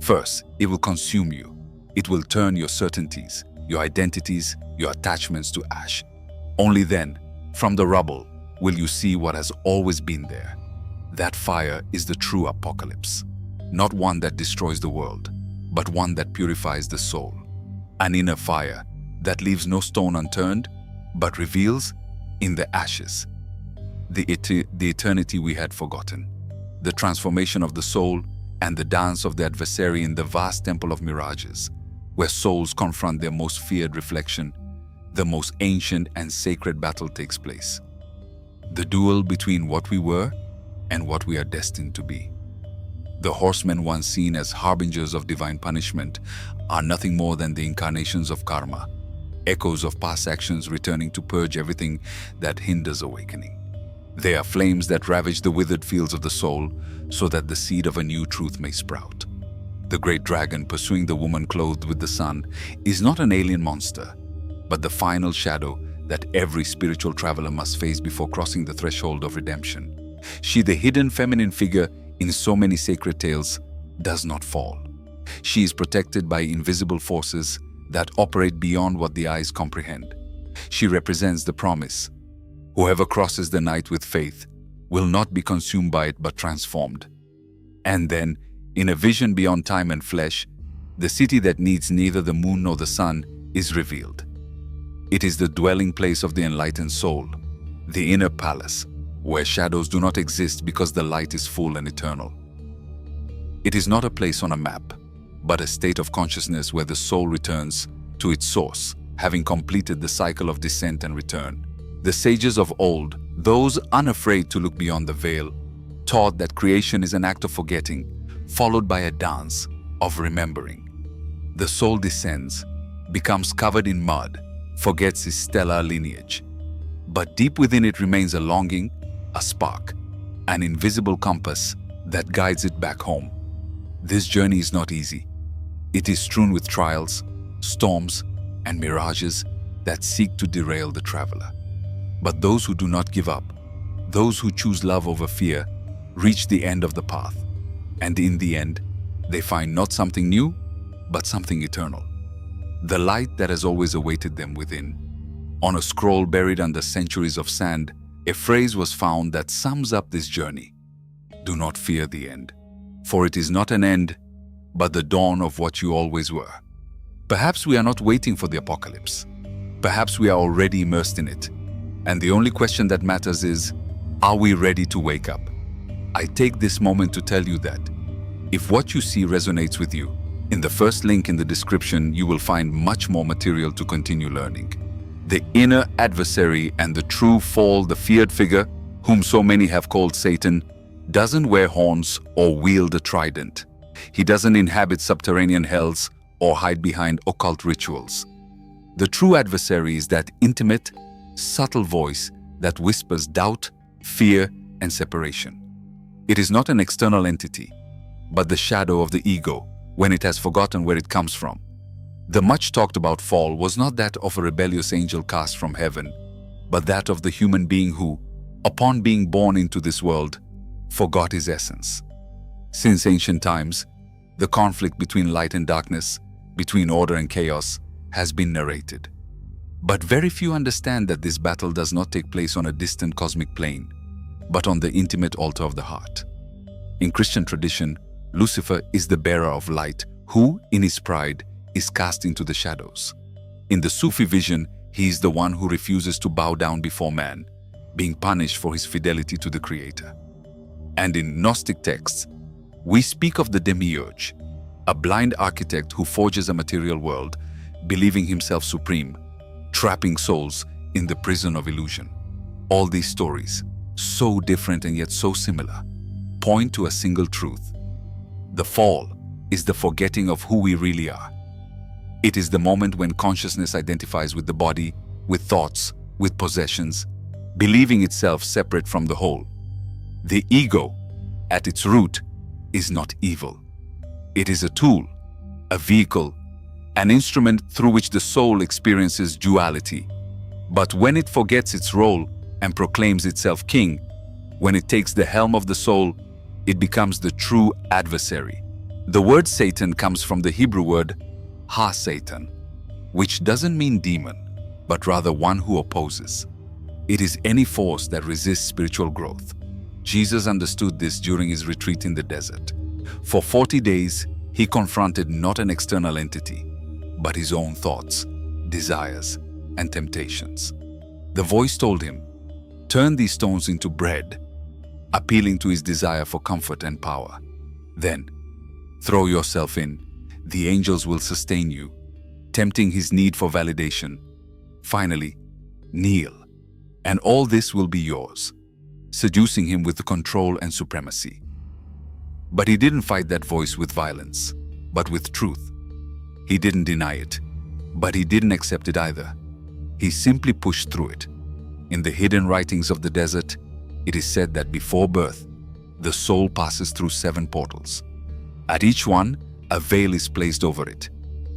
First, it will consume you. It will turn your certainties, your identities, your attachments to ash. Only then, from the rubble, will you see what has always been there. That fire is the true apocalypse, not one that destroys the world, but one that purifies the soul. An inner fire that leaves no stone unturned, but reveals in the ashes the eternity we had forgotten, the transformation of the soul, and the dance of the adversary in the vast temple of mirages, where souls confront their most feared reflection. The most ancient and sacred battle takes place. The duel between what we were and what we are destined to be. The horsemen once seen as harbingers of divine punishment are nothing more than the incarnations of karma, echoes of past actions returning to purge everything that hinders awakening. They are flames that ravage the withered fields of the soul so that the seed of a new truth may sprout. The great dragon pursuing the woman clothed with the sun is not an alien monster, but the final shadow that every spiritual traveler must face before crossing the threshold of redemption. She, the hidden feminine figure in so many sacred tales, does not fall. She is protected by invisible forces that operate beyond what the eyes comprehend. She represents the promise: whoever crosses the night with faith will not be consumed by it but transformed. And then, in a vision beyond time and flesh, the city that needs neither the moon nor the sun is revealed. It is the dwelling place of the enlightened soul, the inner palace, where shadows do not exist because the light is full and eternal. It is not a place on a map, but a state of consciousness where the soul returns to its source, having completed the cycle of descent and return. The sages of old, those unafraid to look beyond the veil, taught that creation is an act of forgetting, followed by a dance of remembering. The soul descends, becomes covered in mud, forgets its stellar lineage. But deep within it remains a longing, a spark, an invisible compass that guides it back home. This journey is not easy. It is strewn with trials, storms, and mirages that seek to derail the traveler. But those who do not give up, those who choose love over fear, reach the end of the path. And in the end, they find not something new, but something eternal. The light that has always awaited them within. On a scroll buried under centuries of sand, a phrase was found that sums up this journey. Do not fear the end, for it is not an end, but the dawn of what you always were. Perhaps we are not waiting for the apocalypse. Perhaps we are already immersed in it. And the only question that matters is, are we ready to wake up? I take this moment to tell you that if what you see resonates with you, in the first link in the description, you will find much more material to continue learning. The inner adversary and the true fall, the feared figure, whom so many have called Satan, doesn't wear horns or wield a trident. He doesn't inhabit subterranean hells or hide behind occult rituals. The true adversary is that intimate, subtle voice that whispers doubt, fear, and separation. It is not an external entity, but the shadow of the ego when it has forgotten where it comes from. The much talked about fall was not that of a rebellious angel cast from heaven, but that of the human being who, upon being born into this world, forgot his essence. Since ancient times, the conflict between light and darkness, between order and chaos, has been narrated. But very few understand that this battle does not take place on a distant cosmic plane, but on the intimate altar of the heart. In Christian tradition, Lucifer is the bearer of light who, in his pride, is cast into the shadows. In the Sufi vision, he is the one who refuses to bow down before man, being punished for his fidelity to the Creator. And in Gnostic texts, we speak of the demiurge, a blind architect who forges a material world, believing himself supreme, trapping souls in the prison of illusion. All these stories, so different and yet so similar, point to a single truth. The fall is the forgetting of who we really are. It is the moment when consciousness identifies with the body, with thoughts, with possessions, believing itself separate from the whole. The ego, at its root, is not evil. It is a tool, a vehicle, an instrument through which the soul experiences duality. But when it forgets its role and proclaims itself king, when it takes the helm of the soul, it becomes the true adversary. The word Satan comes from the Hebrew word ha-Satan, which doesn't mean demon, but rather one who opposes. It is any force that resists spiritual growth. Jesus understood this during his retreat in the desert. For 40 days, he confronted not an external entity, but his own thoughts, desires, and temptations. The voice told him, "Turn these stones into bread," appealing to his desire for comfort and power. Then, throw yourself in. The angels will sustain you, tempting his need for validation. Finally, kneel, and all this will be yours, seducing him with control and supremacy. But he didn't fight that voice with violence, but with truth. He didn't deny it, but he didn't accept it either. He simply pushed through it. In the hidden writings of the desert, it is said that before birth, the soul passes through 7 portals. At each one, a veil is placed over it,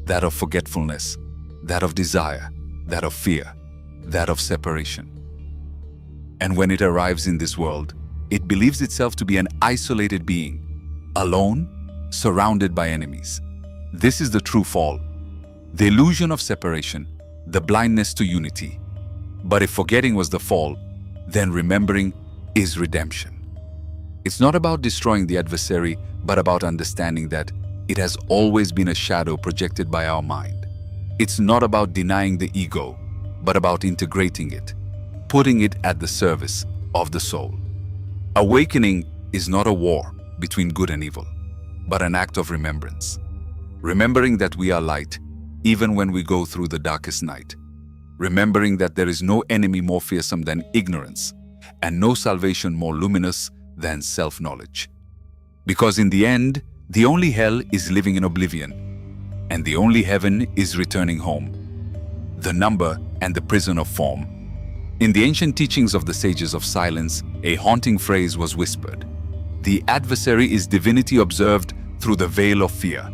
that of forgetfulness, that of desire, that of fear, that of separation. And when it arrives in this world, it believes itself to be an isolated being, alone, surrounded by enemies. This is the true fall, the illusion of separation, the blindness to unity. But if forgetting was the fall, then remembering is redemption. It's not about destroying the adversary, but about understanding that it has always been a shadow projected by our mind. It's not about denying the ego, but about integrating it, putting it at the service of the soul. Awakening is not a war between good and evil, but an act of remembrance. Remembering that we are light, even when we go through the darkest night. Remembering that there is no enemy more fearsome than ignorance, and no salvation more luminous than self-knowledge. Because in the end, the only hell is living in oblivion, and the only heaven is returning home. The number and the prison of form, In the ancient teachings of the sages of silence, a haunting phrase was whispered. The adversary is divinity observed through the veil of fear.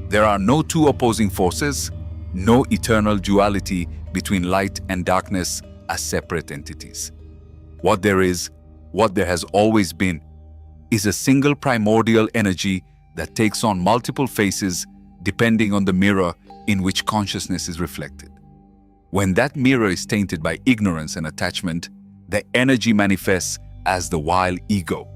There are no two opposing forces, no eternal duality between light and darkness as separate entities. What there is, what there has always been, is a single primordial energy that takes on multiple faces depending on the mirror in which consciousness is reflected. When that mirror is tainted by ignorance and attachment, the energy manifests as the wild ego,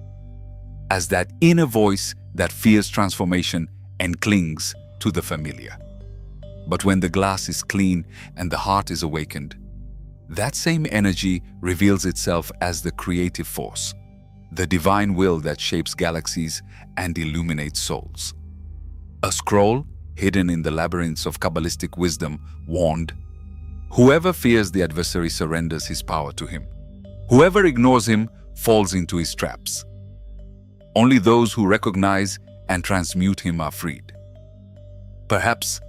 as that inner voice that fears transformation and clings to the familiar. But when the glass is clean and the heart is awakened, that same energy reveals itself as the creative force, the divine will that shapes galaxies and illuminates souls. A scroll hidden in the labyrinths of Kabbalistic wisdom warned, "Whoever fears the adversary surrenders his power to him. Whoever ignores him falls into his traps. Only those who recognize and transmute him are freed." Perhaps,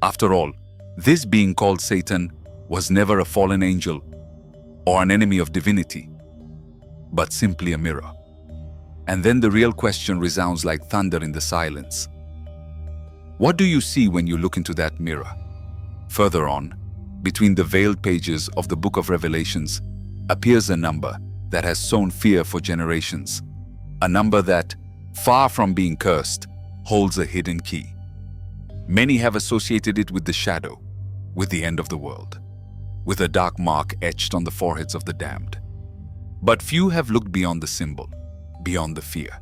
after all, this being called Satan was never a fallen angel or an enemy of divinity, but simply a mirror. And then the real question resounds like thunder in the silence. What do you see when you look into that mirror? Further on, between the veiled pages of the Book of Revelations, appears a number that has sown fear for generations. A number that, far from being cursed, holds a hidden key. Many have associated it with the shadow, with the end of the world, with a dark mark etched on the foreheads of the damned. But few have looked beyond the symbol, beyond the fear.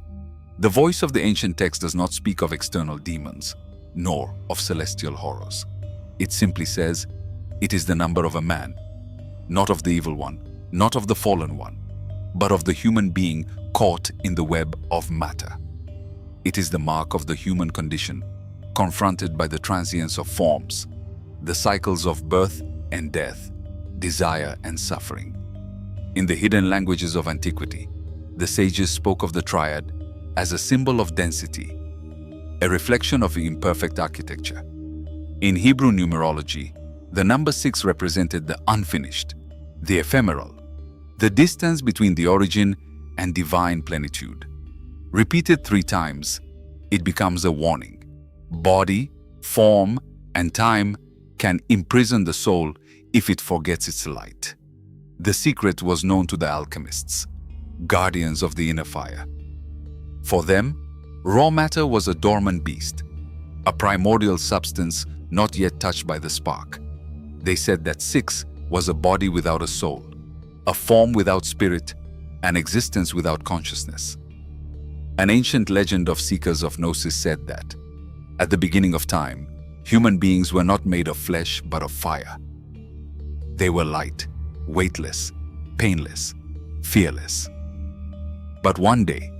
The voice of the ancient text does not speak of external demons, nor of celestial horrors. It simply says, it is the number of a man, not of the evil one, not of the fallen one, but of the human being caught in the web of matter. It is the mark of the human condition, confronted by the transience of forms, the cycles of birth and death, desire and suffering. In the hidden languages of antiquity, the sages spoke of the triad as a symbol of density, a reflection of imperfect architecture. In Hebrew numerology, the number 6 represented the unfinished, the ephemeral, the distance between the origin and divine plenitude. Repeated 3 times, it becomes a warning. Body, form, and time can imprison the soul if it forgets its light. The secret was known to the alchemists, guardians of the inner fire. For them, raw matter was a dormant beast, a primordial substance not yet touched by the spark. They said that 6 was a body without a soul, a form without spirit, an existence without consciousness. An ancient legend of seekers of gnosis said that, at the beginning of time, human beings were not made of flesh but of fire. They were light, weightless, painless, fearless. But one day,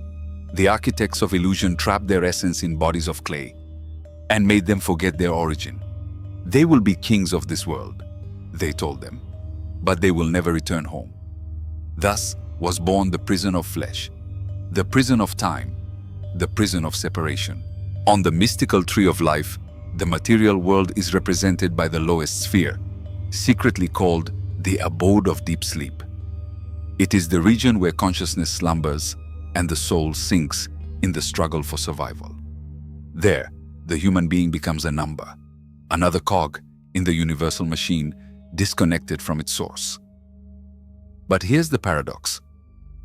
the architects of illusion trapped their essence in bodies of clay and made them forget their origin. They will be kings of this world, they told them, but they will never return home. Thus was born the prison of flesh, the prison of time, the prison of separation. On the mystical tree of life, the material world is represented by the lowest sphere, secretly called the abode of deep sleep. It is the region where consciousness slumbers and the soul sinks in the struggle for survival. There, the human being becomes a number, another cog in the universal machine, disconnected from its source. But here's the paradox.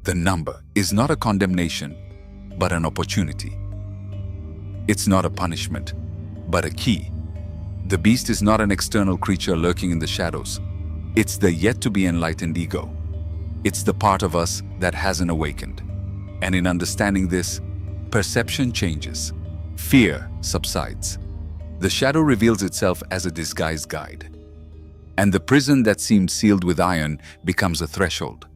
The number is not a condemnation, but an opportunity. It's not a punishment, but a key. The beast is not an external creature lurking in the shadows. It's the yet-to-be-enlightened ego. It's the part of us that hasn't awakened. And in understanding this, perception changes. Fear subsides. The shadow reveals itself as a disguised guide. And the prison that seemed sealed with iron becomes a threshold.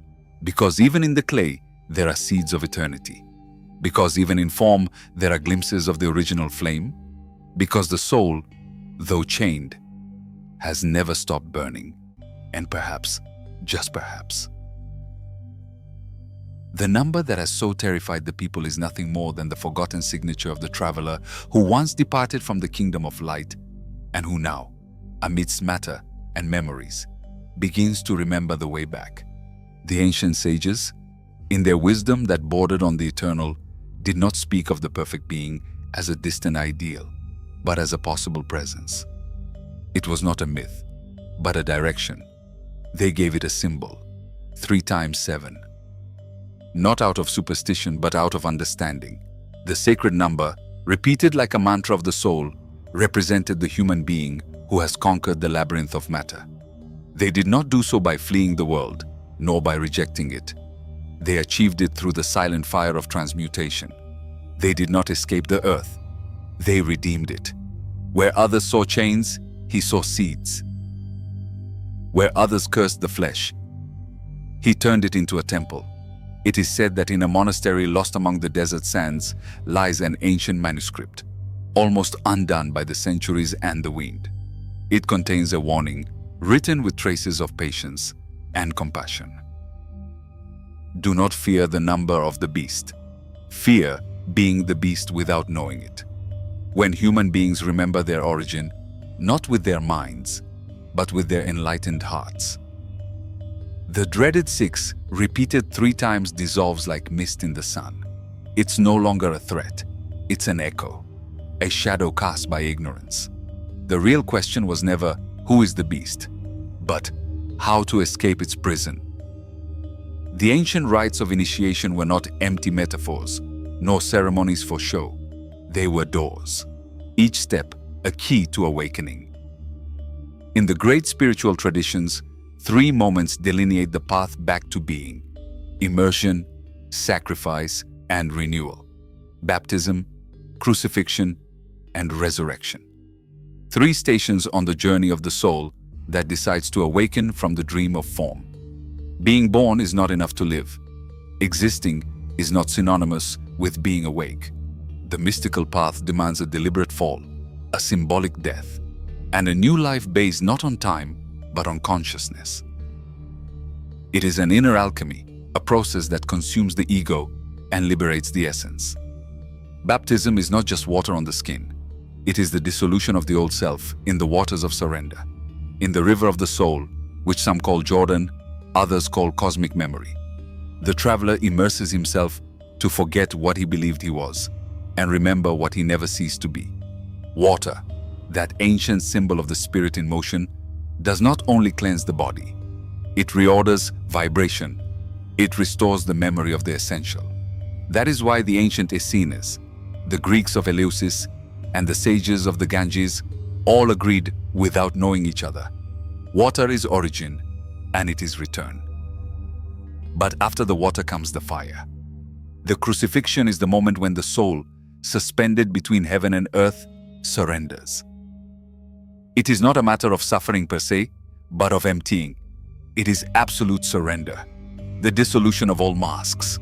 Because even in the clay, there are seeds of eternity. Because even in form, there are glimpses of the original flame. Because the soul, though chained, has never stopped burning. And perhaps, just perhaps, the number that has so terrified the people is nothing more than the forgotten signature of the traveler who once departed from the kingdom of light and who now, amidst matter and memories, begins to remember the way back. The ancient sages, in their wisdom that bordered on the eternal, did not speak of the perfect being as a distant ideal, but as a possible presence. It was not a myth, but a direction. They gave it a symbol, 3 times 7. Not out of superstition, but out of understanding. The sacred number, repeated like a mantra of the soul, represented the human being who has conquered the labyrinth of matter. They did not do so by fleeing the world, nor by rejecting it. They achieved it through the silent fire of transmutation. They did not escape the earth. They redeemed it. Where others saw chains, he saw seeds. Where others cursed the flesh, he turned it into a temple. It is said that in a monastery lost among the desert sands lies an ancient manuscript, almost undone by the centuries and the wind. It contains a warning, written with traces of patience and compassion. Do not fear the number of the beast. Fear being the beast without knowing it. When human beings remember their origin, not with their minds, but with their enlightened hearts. The dreaded 6, repeated 3 times, dissolves like mist in the sun. It's no longer a threat. It's an echo, a shadow cast by ignorance. The real question was never, who is the beast? But, how to escape its prison. The ancient rites of initiation were not empty metaphors, nor ceremonies for show. They were doors, each step a key to awakening. In the great spiritual traditions, 3 moments delineate the path back to being: immersion, sacrifice, and renewal. Baptism, crucifixion, and resurrection. 3 stations on the journey of the soul that decides to awaken from the dream of form. Being born is not enough to live. Existing is not synonymous with being awake. The mystical path demands a deliberate fall, a symbolic death, and a new life based not on time, but on consciousness. It is an inner alchemy, a process that consumes the ego and liberates the essence. Baptism is not just water on the skin. It is the dissolution of the old self in the waters of surrender, in the river of the soul, which some call Jordan, others call cosmic memory. The traveler immerses himself to forget what he believed he was and remember what he never ceased to be. Water, that ancient symbol of the spirit in motion, does not only cleanse the body. It reorders vibration. It restores the memory of the essential. That is why the ancient Essenes, the Greeks of Eleusis, and the sages of the Ganges all agreed without knowing each other. Water is origin, and it is return. But after the water comes the fire. The crucifixion is the moment when the soul, suspended between heaven and earth, surrenders. It is not a matter of suffering per se, but of emptying. It is absolute surrender, the dissolution of all masks.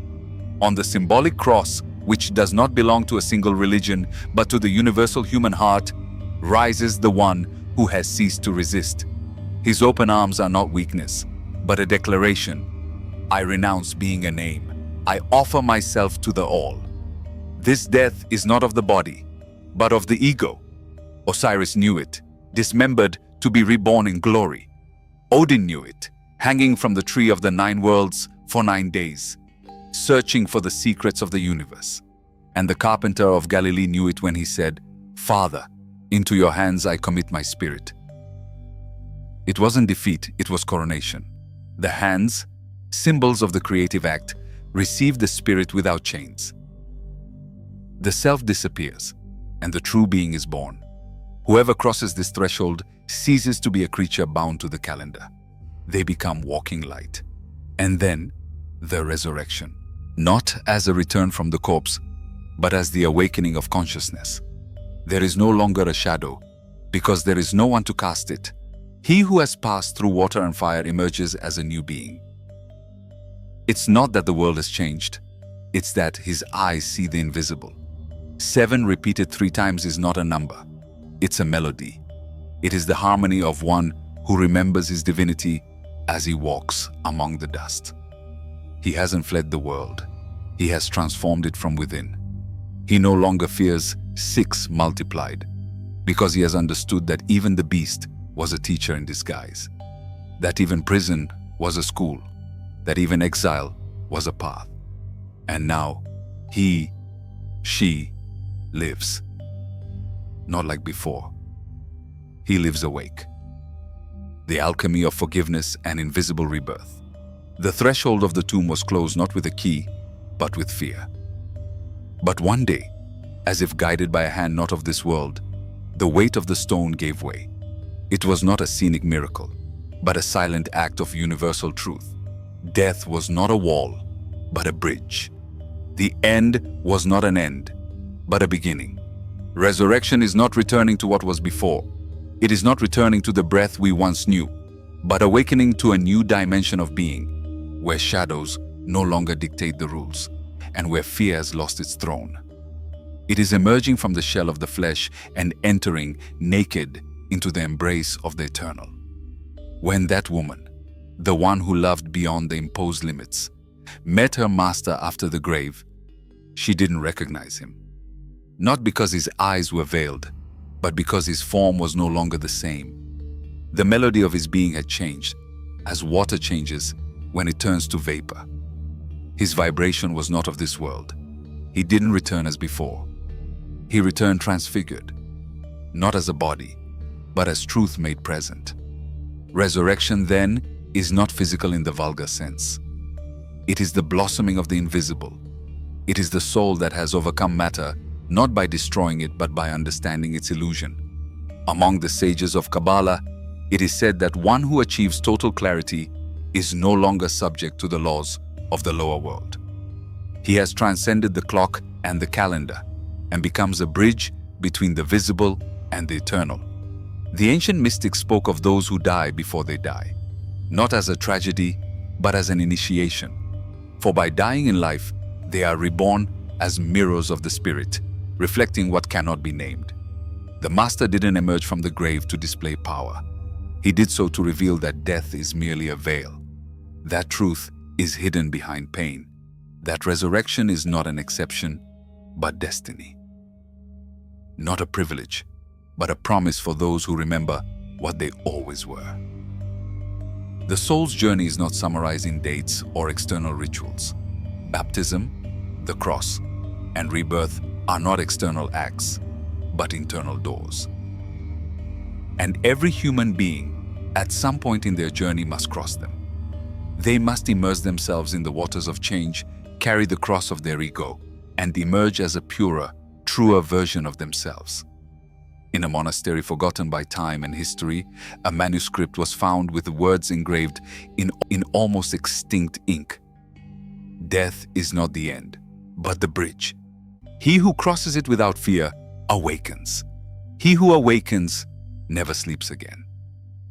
On the symbolic cross, which does not belong to a single religion, but to the universal human heart, rises the one who has ceased to resist. His open arms are not weakness, but a declaration. I renounce being a name. I offer myself to the all. This death is not of the body, but of the ego. Osiris knew it, dismembered to be reborn in glory. Odin knew it, hanging from the tree of the 9 worlds for 9 days, searching for the secrets of the universe. And the carpenter of Galilee knew it when he said, Father, into your hands I commit my spirit. It wasn't defeat, it was coronation. The hands, symbols of the creative act, receive the spirit without chains. The self disappears, and the true being is born. Whoever crosses this threshold ceases to be a creature bound to the calendar. They become walking light. And then, the resurrection. Not as a return from the corpse, but as the awakening of consciousness. There is no longer a shadow, because there is no one to cast it. He who has passed through water and fire emerges as a new being. It's not that the world has changed, it's that his eyes see the invisible. 7 repeated 3 times is not a number, it's a melody. It is the harmony of one who remembers his divinity as he walks among the dust. He hasn't fled the world, he has transformed it from within. He no longer fears 6 multiplied, because he has understood that even the beast was a teacher in disguise, that even prison was a school, that even exile was a path. And now, she lives. Not like before. He lives awake. The alchemy of forgiveness and invisible rebirth. The threshold of the tomb was closed not with a key, but with fear. But one day, as if guided by a hand not of this world, the weight of the stone gave way. It was not a scenic miracle, but a silent act of universal truth. Death was not a wall, but a bridge. The end was not an end, but a beginning. Resurrection is not returning to what was before. It is not returning to the breath we once knew, but awakening to a new dimension of being, where shadows no longer dictate the rules, and where fear has lost its throne. It is emerging from the shell of the flesh and entering naked into the embrace of the eternal. When that woman, the one who loved beyond the imposed limits, met her master after the grave, she didn't recognize him. Not because his eyes were veiled, but because his form was no longer the same. The melody of his being had changed, as water changes when it turns to vapor. His vibration was not of this world. He didn't return as before. He returned transfigured, not as a body, but as truth made present. Resurrection, then, is not physical in the vulgar sense. It is the blossoming of the invisible. It is the soul that has overcome matter, not by destroying it, but by understanding its illusion. Among the sages of Kabbalah, it is said that one who achieves total clarity is no longer subject to the laws of the lower world. He has transcended the clock and the calendar and becomes a bridge between the visible and the eternal. The ancient mystics spoke of those who die before they die, not as a tragedy, but as an initiation. For by dying in life, they are reborn as mirrors of the spirit, reflecting what cannot be named. The master didn't emerge from the grave to display power. He did so to reveal that death is merely a veil. That truth is hidden behind pain. That resurrection is not an exception, but destiny. Not a privilege, but a promise for those who remember what they always were. The soul's journey is not summarized in dates or external rituals. Baptism, the cross, and rebirth are not external acts, but internal doors. And every human being, at some point in their journey, must cross them. They must immerse themselves in the waters of change, carry the cross of their ego, and emerge as a purer, truer version of themselves. In a monastery forgotten by time and history, a manuscript was found with the words engraved in almost extinct ink. Death is not the end, but the bridge. He who crosses it without fear awakens. He who awakens never sleeps again.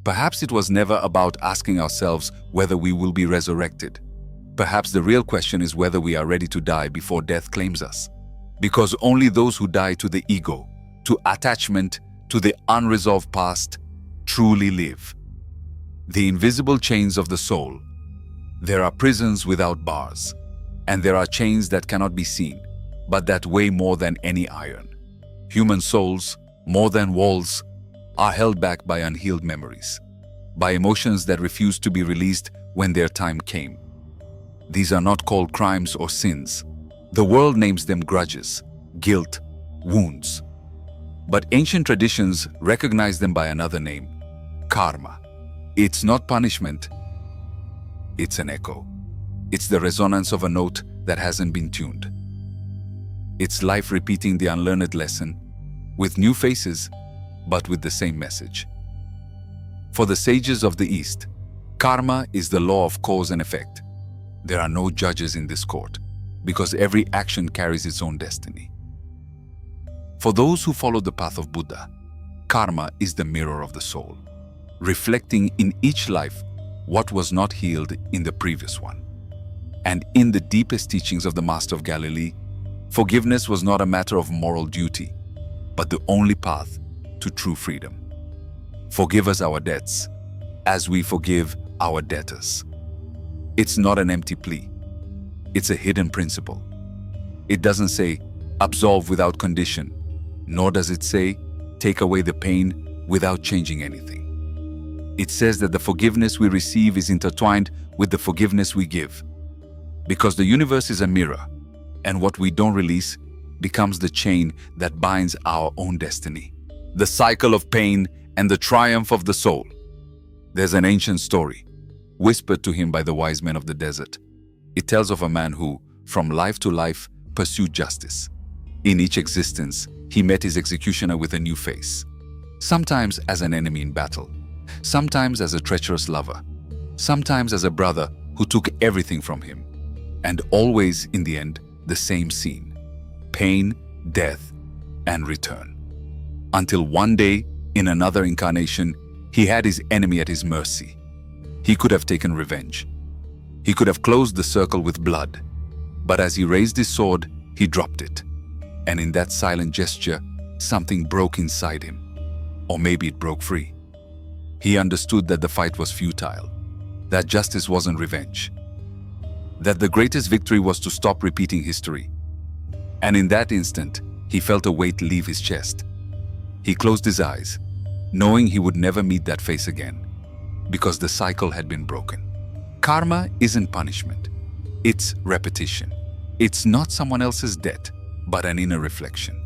Perhaps it was never about asking ourselves whether we will be resurrected. Perhaps the real question is whether we are ready to die before death claims us. Because only those who die to the ego, to attachment, to the unresolved past, truly live. The invisible chains of the soul. There are prisons without bars, and there are chains that cannot be seen, but that weigh more than any iron. Human souls, more than walls, are held back by unhealed memories, by emotions that refuse to be released when their time came. These are not called crimes or sins. The world names them grudges, guilt, wounds. But ancient traditions recognize them by another name, karma. It's not punishment, it's an echo. It's the resonance of a note that hasn't been tuned. It's life repeating the unlearned lesson, with new faces, but with the same message. For the sages of the East, karma is the law of cause and effect. There are no judges in this court, because every action carries its own destiny. For those who follow the path of Buddha, karma is the mirror of the soul, reflecting in each life what was not healed in the previous one. And in the deepest teachings of the Master of Galilee, forgiveness was not a matter of moral duty, but the only path to true freedom. Forgive us our debts, as we forgive our debtors. It's not an empty plea. It's a hidden principle. It doesn't say, absolve without condition, nor does it say, take away the pain without changing anything. It says that the forgiveness we receive is intertwined with the forgiveness we give. Because the universe is a mirror, and what we don't release becomes the chain that binds our own destiny. The cycle of pain and the triumph of the soul. There's an ancient story, whispered to him by the wise men of the desert. It tells of a man who, from life to life, pursued justice. In each existence, he met his executioner with a new face. Sometimes as an enemy in battle, sometimes as a treacherous lover, sometimes as a brother who took everything from him. And always, in the end, the same scene: pain, death, and return. Until one day, in another incarnation, he had his enemy at his mercy. He could have taken revenge. He could have closed the circle with blood. But as he raised his sword, he dropped it. And in that silent gesture, something broke inside him. Or maybe it broke free. He understood that the fight was futile, that justice wasn't revenge, that the greatest victory was to stop repeating history. And in that instant, he felt a weight leave his chest. He closed his eyes, knowing he would never meet that face again, because the cycle had been broken. Karma isn't punishment. It's repetition. It's not someone else's debt, but an inner reflection.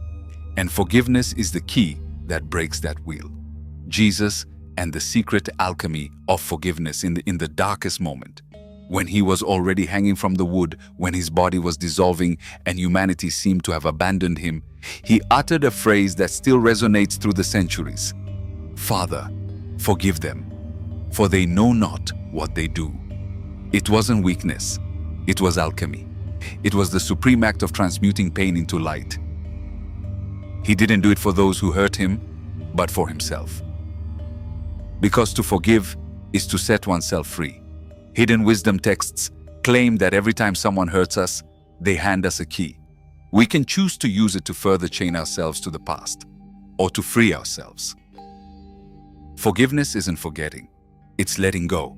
And forgiveness is the key that breaks that wheel. Jesus and the secret alchemy of forgiveness in the darkest moment, when he was already hanging from the wood, when his body was dissolving and humanity seemed to have abandoned him, he uttered a phrase that still resonates through the centuries. Father, forgive them, for they know not what they do. It wasn't weakness, it was alchemy. It was the supreme act of transmuting pain into light. He didn't do it for those who hurt him, but for himself. Because to forgive is to set oneself free. Hidden wisdom texts claim that every time someone hurts us, they hand us a key. We can choose to use it to further chain ourselves to the past, or to free ourselves. Forgiveness isn't forgetting, it's letting go.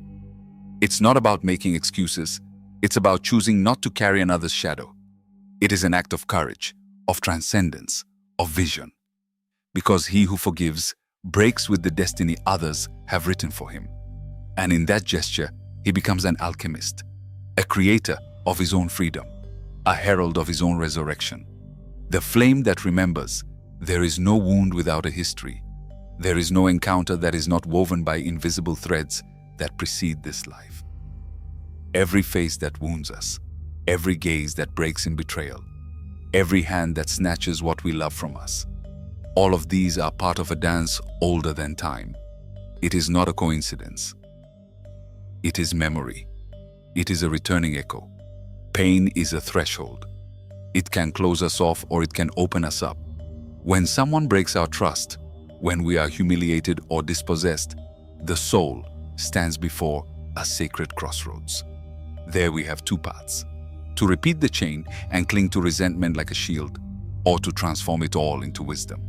It's not about making excuses, it's about choosing not to carry another's shadow. It is an act of courage, of transcendence, of vision. Because he who forgives breaks with the destiny others have written for him. And in that gesture, he becomes an alchemist, a creator of his own freedom, a herald of his own resurrection. The flame that remembers, there is no wound without a history. There is no encounter that is not woven by invisible threads that precede this life. Every face that wounds us, every gaze that breaks in betrayal, every hand that snatches what we love from us, all of these are part of a dance older than time. It is not a coincidence. It is memory. It is a returning echo. Pain is a threshold. It can close us off or it can open us up. When someone breaks our trust, when we are humiliated or dispossessed, the soul stands before a sacred crossroads. There we have two paths: to repeat the chain and cling to resentment like a shield, or to transform it all into wisdom.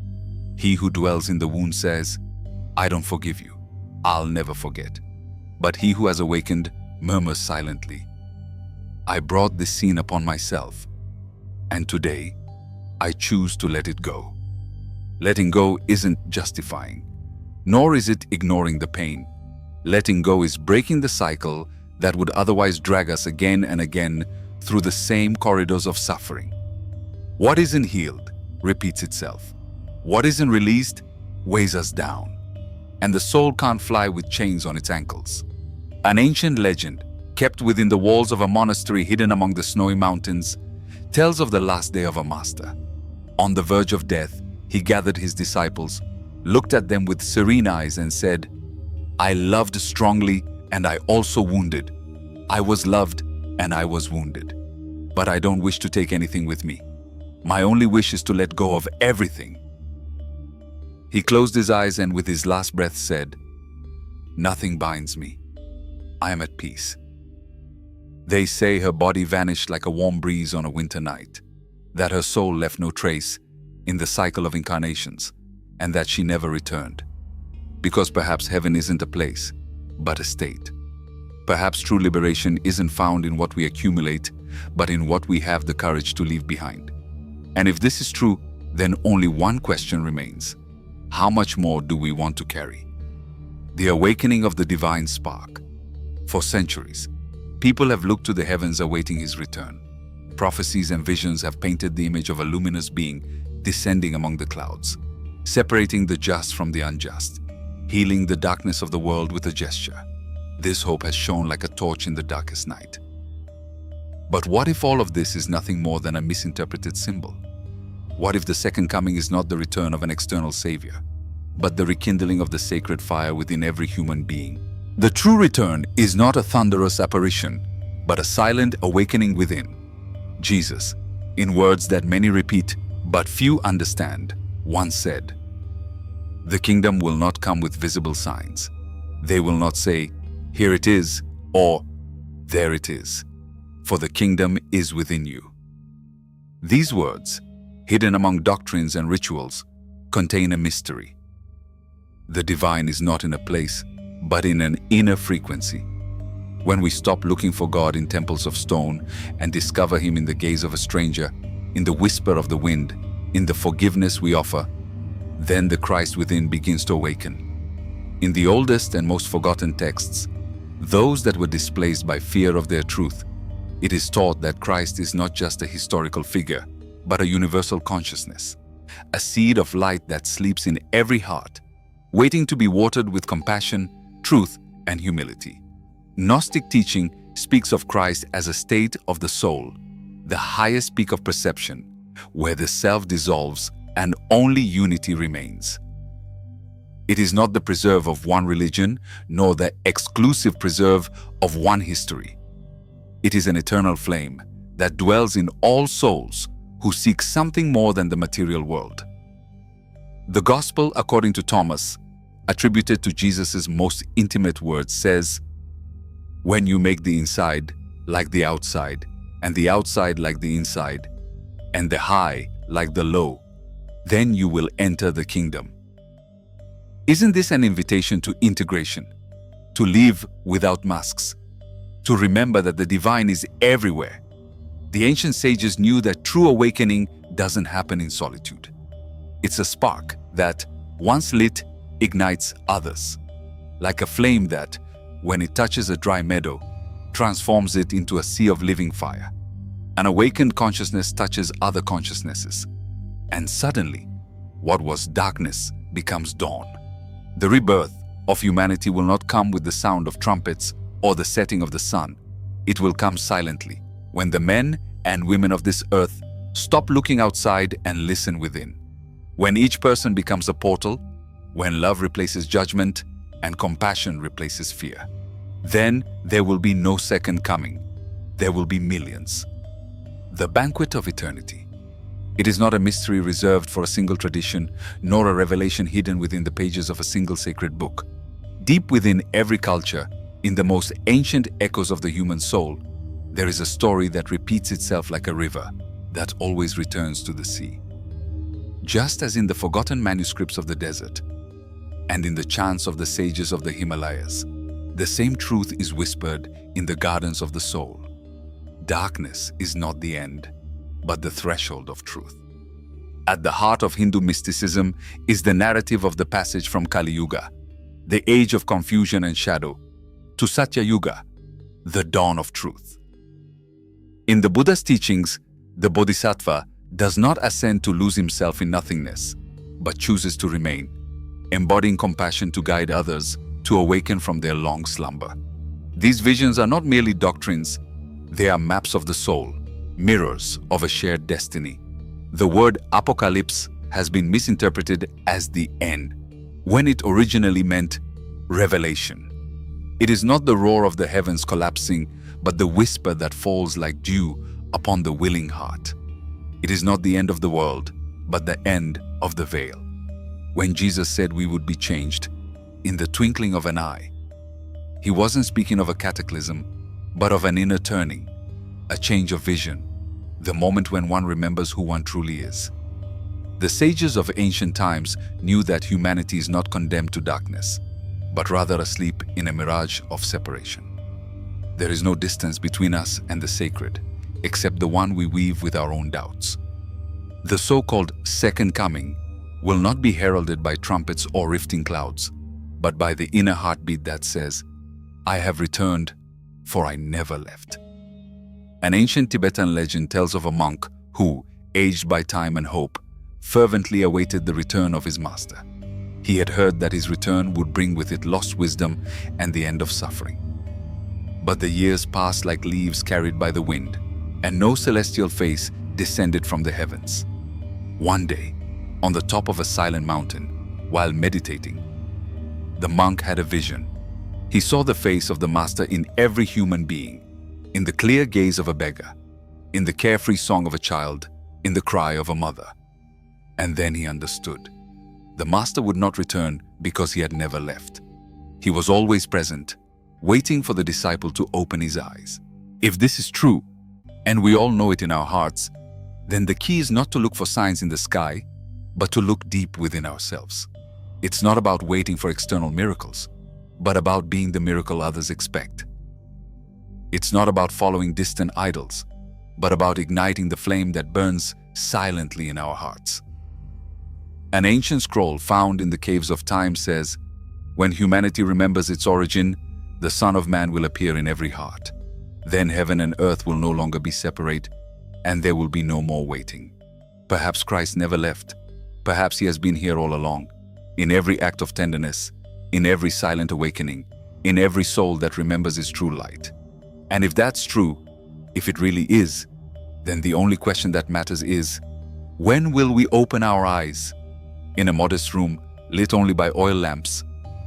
He who dwells in the wound says, I don't forgive you, I'll never forget. But he who has awakened murmurs silently, I brought this sin upon myself, and today I choose to let it go. Letting go isn't justifying, nor is it ignoring the pain. Letting go is breaking the cycle that would otherwise drag us again and again through the same corridors of suffering. What isn't healed repeats itself. What isn't released weighs us down. And the soul can't fly with chains on its ankles. An ancient legend, kept within the walls of a monastery hidden among the snowy mountains, tells of the last day of a master. On the verge of death, he gathered his disciples, looked at them with serene eyes and said, I loved strongly and I also wounded. I was loved and I was wounded. But I don't wish to take anything with me. My only wish is to let go of everything. He closed his eyes and with his last breath said, Nothing binds me. I am at peace. They say her body vanished like a warm breeze on a winter night, that her soul left no trace in the cycle of incarnations, and that she never returned. Because perhaps heaven isn't a place, but a state. Perhaps true liberation isn't found in what we accumulate, but in what we have the courage to leave behind. And if this is true, then only one question remains. How much more do we want to carry? the awakening of the divine spark. For centuries, people have looked to the heavens awaiting his return. Prophecies and visions have painted the image of a luminous being descending among the clouds, separating the just from the unjust, healing the darkness of the world with a gesture. This hope has shone like a torch in the darkest night. But what if all of this is nothing more than a misinterpreted symbol? What if the second coming is not the return of an external savior, but the rekindling of the sacred fire within every human being? The true return is not a thunderous apparition, but a silent awakening within. Jesus, in words that many repeat but few understand, once said, "The kingdom will not come with visible signs. They will not say, 'Here it is,' or 'There it is,' for the kingdom is within you." These words, hidden among doctrines and rituals, contain a mystery. The divine is not in a place, but in an inner frequency. When we stop looking for God in temples of stone and discover him in the gaze of a stranger, in the whisper of the wind, in the forgiveness we offer, then the Christ within begins to awaken. In the oldest and most forgotten texts, those that were displaced by fear of their truth, it is taught that Christ is not just a historical figure, but a universal consciousness, a seed of light that sleeps in every heart, waiting to be watered with compassion, truth, and humility. Gnostic teaching speaks of Christ as a state of the soul, the highest peak of perception, where the self dissolves and only unity remains. It is not the preserve of one religion, nor the exclusive preserve of one history. It is an eternal flame that dwells in all souls who seek something more than the material world. The Gospel, according to Thomas, attributed to Jesus' most intimate words, says, "When you make the inside like the outside, and the outside like the inside, and the high like the low, then you will enter the kingdom." Isn't this an invitation to integration, to live without masks, to remember that the divine is everywhere? The ancient sages knew that true awakening doesn't happen in solitude. It's a spark that, once lit, ignites others, like a flame that, when it touches a dry meadow, transforms it into a sea of living fire. An awakened consciousness touches other consciousnesses, and suddenly, what was darkness becomes dawn. The rebirth of humanity will not come with the sound of trumpets or the setting of the sun. It will come silently, when the men and women of this earth stop looking outside and listen within. When each person becomes a portal, when love replaces judgment and compassion replaces fear, then there will be no second coming. There will be millions. The banquet of eternity. It is not a mystery reserved for a single tradition, nor a revelation hidden within the pages of a single sacred book. Deep within every culture, in the most ancient echoes of the human soul, there is a story that repeats itself like a river that always returns to the sea. Just as in the forgotten manuscripts of the desert and in the chants of the sages of the Himalayas, the same truth is whispered in the gardens of the soul. Darkness is not the end, but the threshold of truth. At the heart of Hindu mysticism is the narrative of the passage from Kali Yuga, the age of confusion and shadow, to Satya Yuga, the dawn of truth. In the Buddha's teachings, the Bodhisattva does not ascend to lose himself in nothingness, but chooses to remain, embodying compassion to guide others to awaken from their long slumber. These visions are not merely doctrines, they are maps of the soul, mirrors of a shared destiny. The word apocalypse has been misinterpreted as the end, when it originally meant revelation. It is not the roar of the heavens collapsing, but the whisper that falls like dew upon the willing heart. It is not the end of the world, but the end of the veil. When Jesus said we would be changed in the twinkling of an eye, he wasn't speaking of a cataclysm, but of an inner turning, a change of vision, the moment when one remembers who one truly is. The sages of ancient times knew that humanity is not condemned to darkness, but rather asleep in a mirage of separation. There is no distance between us and the sacred, except the one we weave with our own doubts. The so-called second coming will not be heralded by trumpets or rifting clouds, but by the inner heartbeat that says, "I have returned, for I never left." An ancient Tibetan legend tells of a monk who, aged by time and hope, fervently awaited the return of his master. He had heard that his return would bring with it lost wisdom and the end of suffering. But the years passed like leaves carried by the wind, and no celestial face descended from the heavens. One day, on the top of a silent mountain, while meditating, the monk had a vision. He saw the face of the master in every human being, in the clear gaze of a beggar, in the carefree song of a child, in the cry of a mother. And then he understood. The master would not return because he had never left. He was always present, waiting for the disciple to open his eyes. If this is true, and we all know it in our hearts, then the key is not to look for signs in the sky, but to look deep within ourselves. It's not about waiting for external miracles, but about being the miracle others expect. It's not about following distant idols, but about igniting the flame that burns silently in our hearts. An ancient scroll found in the caves of time says, "When humanity remembers its origin, the Son of Man will appear in every heart. Then heaven and earth will no longer be separate, and there will be no more waiting." Perhaps Christ never left. Perhaps he has been here all along, in every act of tenderness, in every silent awakening, in every soul that remembers his true light. And if that's true, if it really is, then the only question that matters is, when will we open our eyes? In a modest room, lit only by oil lamps,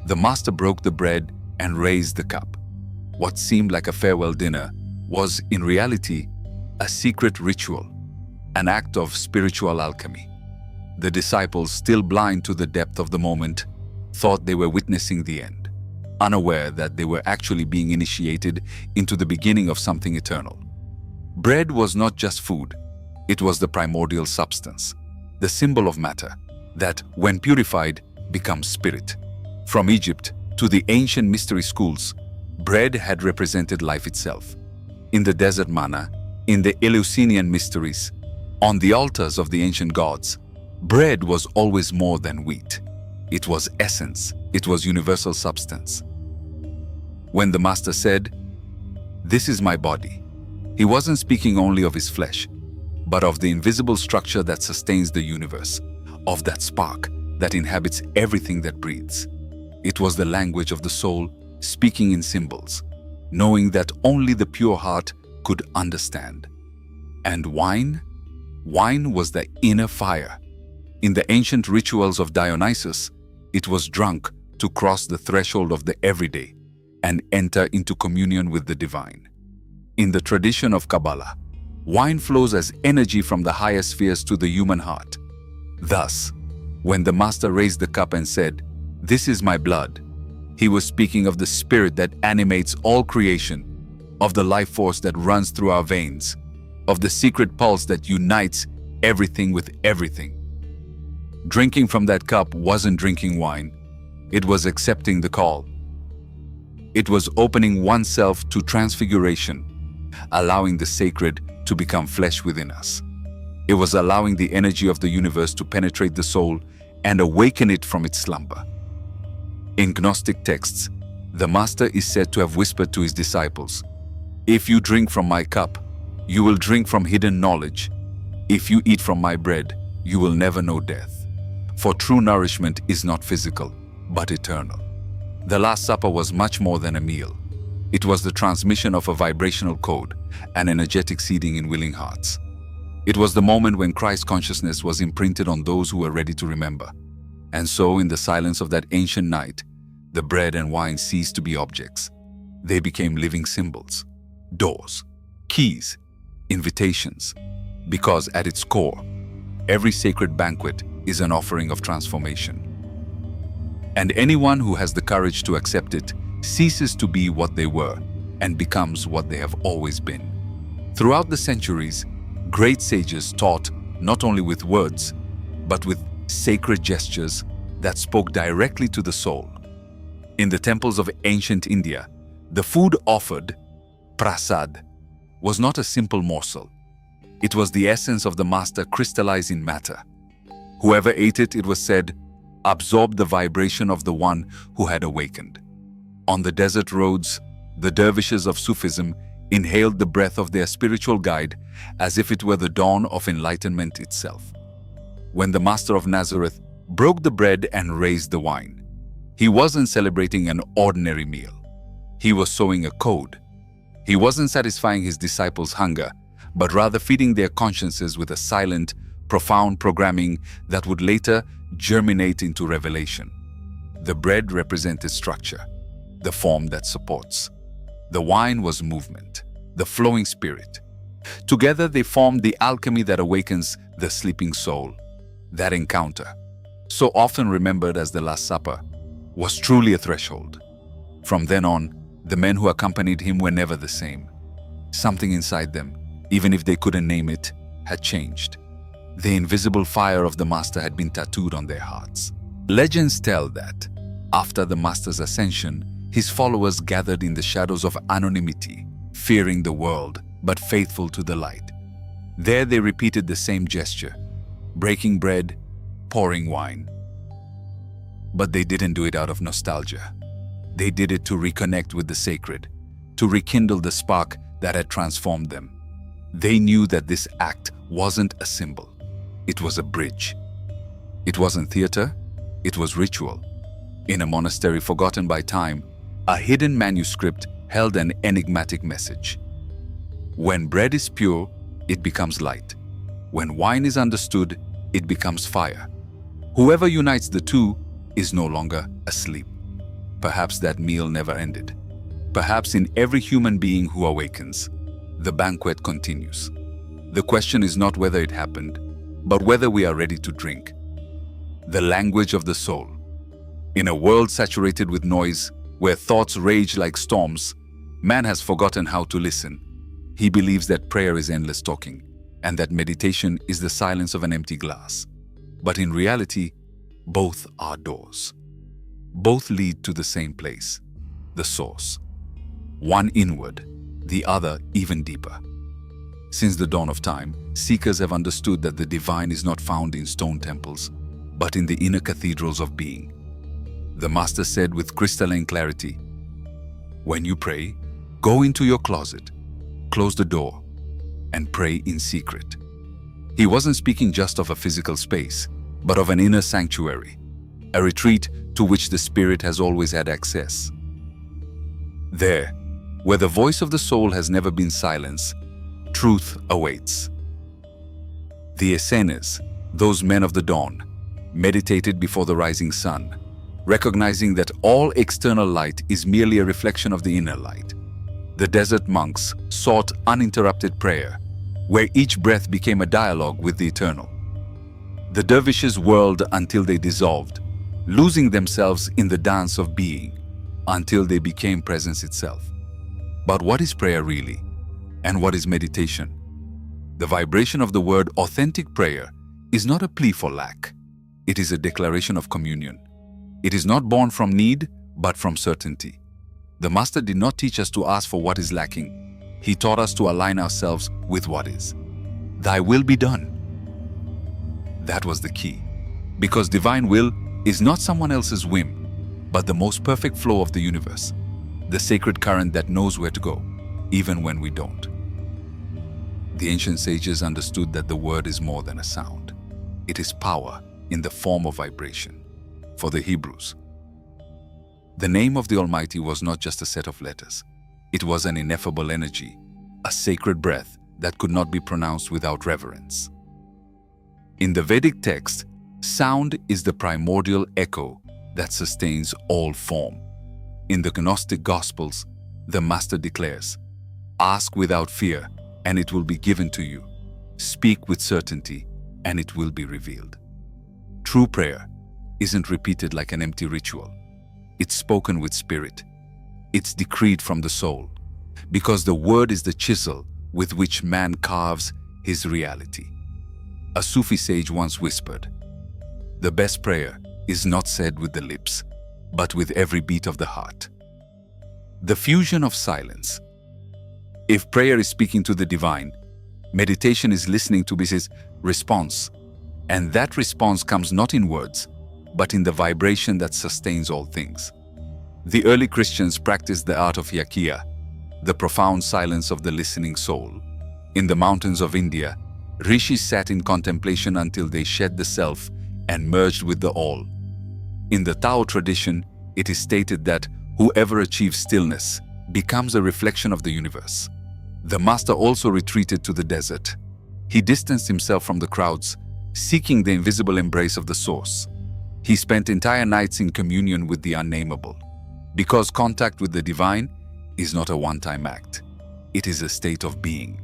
the master broke the bread and raised the cup. What seemed like a farewell dinner was, in reality, a secret ritual, an act of spiritual alchemy. The disciples, still blind to the depth of the moment, thought they were witnessing the end, unaware that they were actually being initiated into the beginning of something eternal. Bread was not just food, it was the primordial substance, the symbol of matter, that, when purified, becomes spirit. From Egypt to the ancient mystery schools, bread had represented life itself. In the desert manna, in the Eleusinian mysteries, on the altars of the ancient gods, bread was always more than wheat. It was essence, it was universal substance. When the master said, "This is my body," he wasn't speaking only of his flesh, but of the invisible structure that sustains the universe, of that spark that inhabits everything that breathes. It was the language of the soul, speaking in symbols, knowing that only the pure heart could understand. And wine? Wine was the inner fire. In the ancient rituals of Dionysus, it was drunk to cross the threshold of the everyday and enter into communion with the divine. In the tradition of Kabbalah, wine flows as energy from the higher spheres to the human heart. Thus, when the master raised the cup and said, "This is my blood," he was speaking of the spirit that animates all creation, of the life force that runs through our veins, of the secret pulse that unites everything with everything. Drinking from that cup wasn't drinking wine, it was accepting the call. It was opening oneself to transfiguration, allowing the sacred to become flesh within us. It was allowing the energy of the universe to penetrate the soul and awaken it from its slumber. In Gnostic texts, the master is said to have whispered to his disciples, "If you drink from my cup, you will drink from hidden knowledge. If you eat from my bread, you will never know death." For true nourishment is not physical, but eternal. The Last Supper was much more than a meal. It was the transmission of a vibrational code, an energetic seeding in willing hearts. It was the moment when Christ's consciousness was imprinted on those who were ready to remember. And so, in the silence of that ancient night, the bread and wine ceased to be objects. They became living symbols, doors, keys, invitations, because at its core, every sacred banquet is an offering of transformation. And anyone who has the courage to accept it ceases to be what they were and becomes what they have always been. Throughout the centuries, great sages taught not only with words, but with sacred gestures that spoke directly to the soul. In the temples of ancient India, the food offered, prasad, was not a simple morsel. It was the essence of the master crystallized in matter. Whoever ate it, it was said, absorbed the vibration of the one who had awakened. On the desert roads, the dervishes of Sufism inhaled the breath of their spiritual guide as if it were the dawn of enlightenment itself. When the Master of Nazareth broke the bread and raised the wine, he wasn't celebrating an ordinary meal. He was sowing a code. He wasn't satisfying his disciples' hunger, but rather feeding their consciences with a silent, profound programming that would later germinate into revelation. The bread represented structure, the form that supports. The wine was movement, the flowing spirit. Together they formed the alchemy that awakens the sleeping soul. That encounter, so often remembered as the Last Supper, was truly a threshold. From then on, the men who accompanied him were never the same. Something inside them, even if they couldn't name it, had changed. The invisible fire of the Master had been tattooed on their hearts. Legends tell that, after the Master's ascension, his followers gathered in the shadows of anonymity, fearing the world, but faithful to the light. There they repeated the same gesture, breaking bread, pouring wine. But they didn't do it out of nostalgia. They did it to reconnect with the sacred, to rekindle the spark that had transformed them. They knew that this act wasn't a symbol. It was a bridge. It wasn't theater, it was ritual. In a monastery forgotten by time, a hidden manuscript held an enigmatic message. When bread is pure, it becomes light. When wine is understood, it becomes fire. Whoever unites the two is no longer asleep. Perhaps that meal never ended. Perhaps in every human being who awakens, the banquet continues. The question is not whether it happened, but whether we are ready to drink. The language of the soul. In a world saturated with noise, where thoughts rage like storms, man has forgotten how to listen. He believes that prayer is endless talking, and that meditation is the silence of an empty glass. But in reality, both are doors. Both lead to the same place, the source. One inward, the other even deeper. Since the dawn of time, seekers have understood that the divine is not found in stone temples, but in the inner cathedrals of being. The Master said with crystalline clarity, "When you pray, go into your closet, close the door, and pray in secret." He wasn't speaking just of a physical space, but of an inner sanctuary, a retreat to which the spirit has always had access. There, where the voice of the soul has never been silenced, truth awaits. The Essenes, those men of the dawn, meditated before the rising sun, recognizing that all external light is merely a reflection of the inner light. The desert monks sought uninterrupted prayer, where each breath became a dialogue with the eternal. The dervishes whirled until they dissolved, losing themselves in the dance of being, until they became presence itself. But what is prayer really? And what is meditation? The vibration of the word authentic prayer is not a plea for lack. It is a declaration of communion. It is not born from need, but from certainty. The Master did not teach us to ask for what is lacking. He taught us to align ourselves with what is. Thy will be done. That was the key. Because divine will is not someone else's whim, but the most perfect flow of the universe, the sacred current that knows where to go, even when we don't. The ancient sages understood that the word is more than a sound. It is power in the form of vibration. For the Hebrews, the name of the Almighty was not just a set of letters. It was an ineffable energy, a sacred breath that could not be pronounced without reverence. In the Vedic text, sound is the primordial echo that sustains all form. In the Gnostic Gospels, the Master declares, "Ask without fear, and it will be given to you. Speak with certainty, and it will be revealed." True prayer isn't repeated like an empty ritual. It's spoken with spirit. It's decreed from the soul, because the word is the chisel with which man carves his reality. A Sufi sage once whispered, "The best prayer is not said with the lips, but with every beat of the heart." The fusion of silence. If prayer is speaking to the divine, meditation is listening to his response, and that response comes not in words, but in the vibration that sustains all things. The early Christians practiced the art of yakiya, the profound silence of the listening soul. In the mountains of India, rishis sat in contemplation until they shed the self and merged with the all. In the Tao tradition, it is stated that whoever achieves stillness becomes a reflection of the universe. The master also retreated to the desert. He distanced himself from the crowds, seeking the invisible embrace of the source. He spent entire nights in communion with the unnameable, because contact with the divine is not a one-time act. It is a state of being.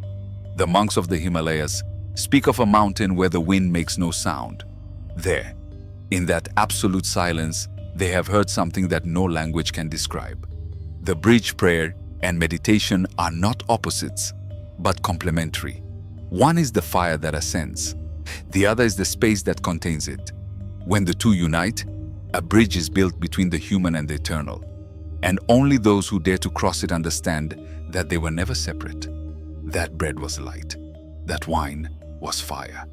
The monks of the Himalayas speak of a mountain where the wind makes no sound. There, in that absolute silence, they have heard something that no language can describe. The bridge prayer and meditation are not opposites, but complementary. One is the fire that ascends. The other is the space that contains it. When the two unite, a bridge is built between the human and the eternal. And only those who dare to cross it understand that they were never separate. That bread was light, that wine was fire,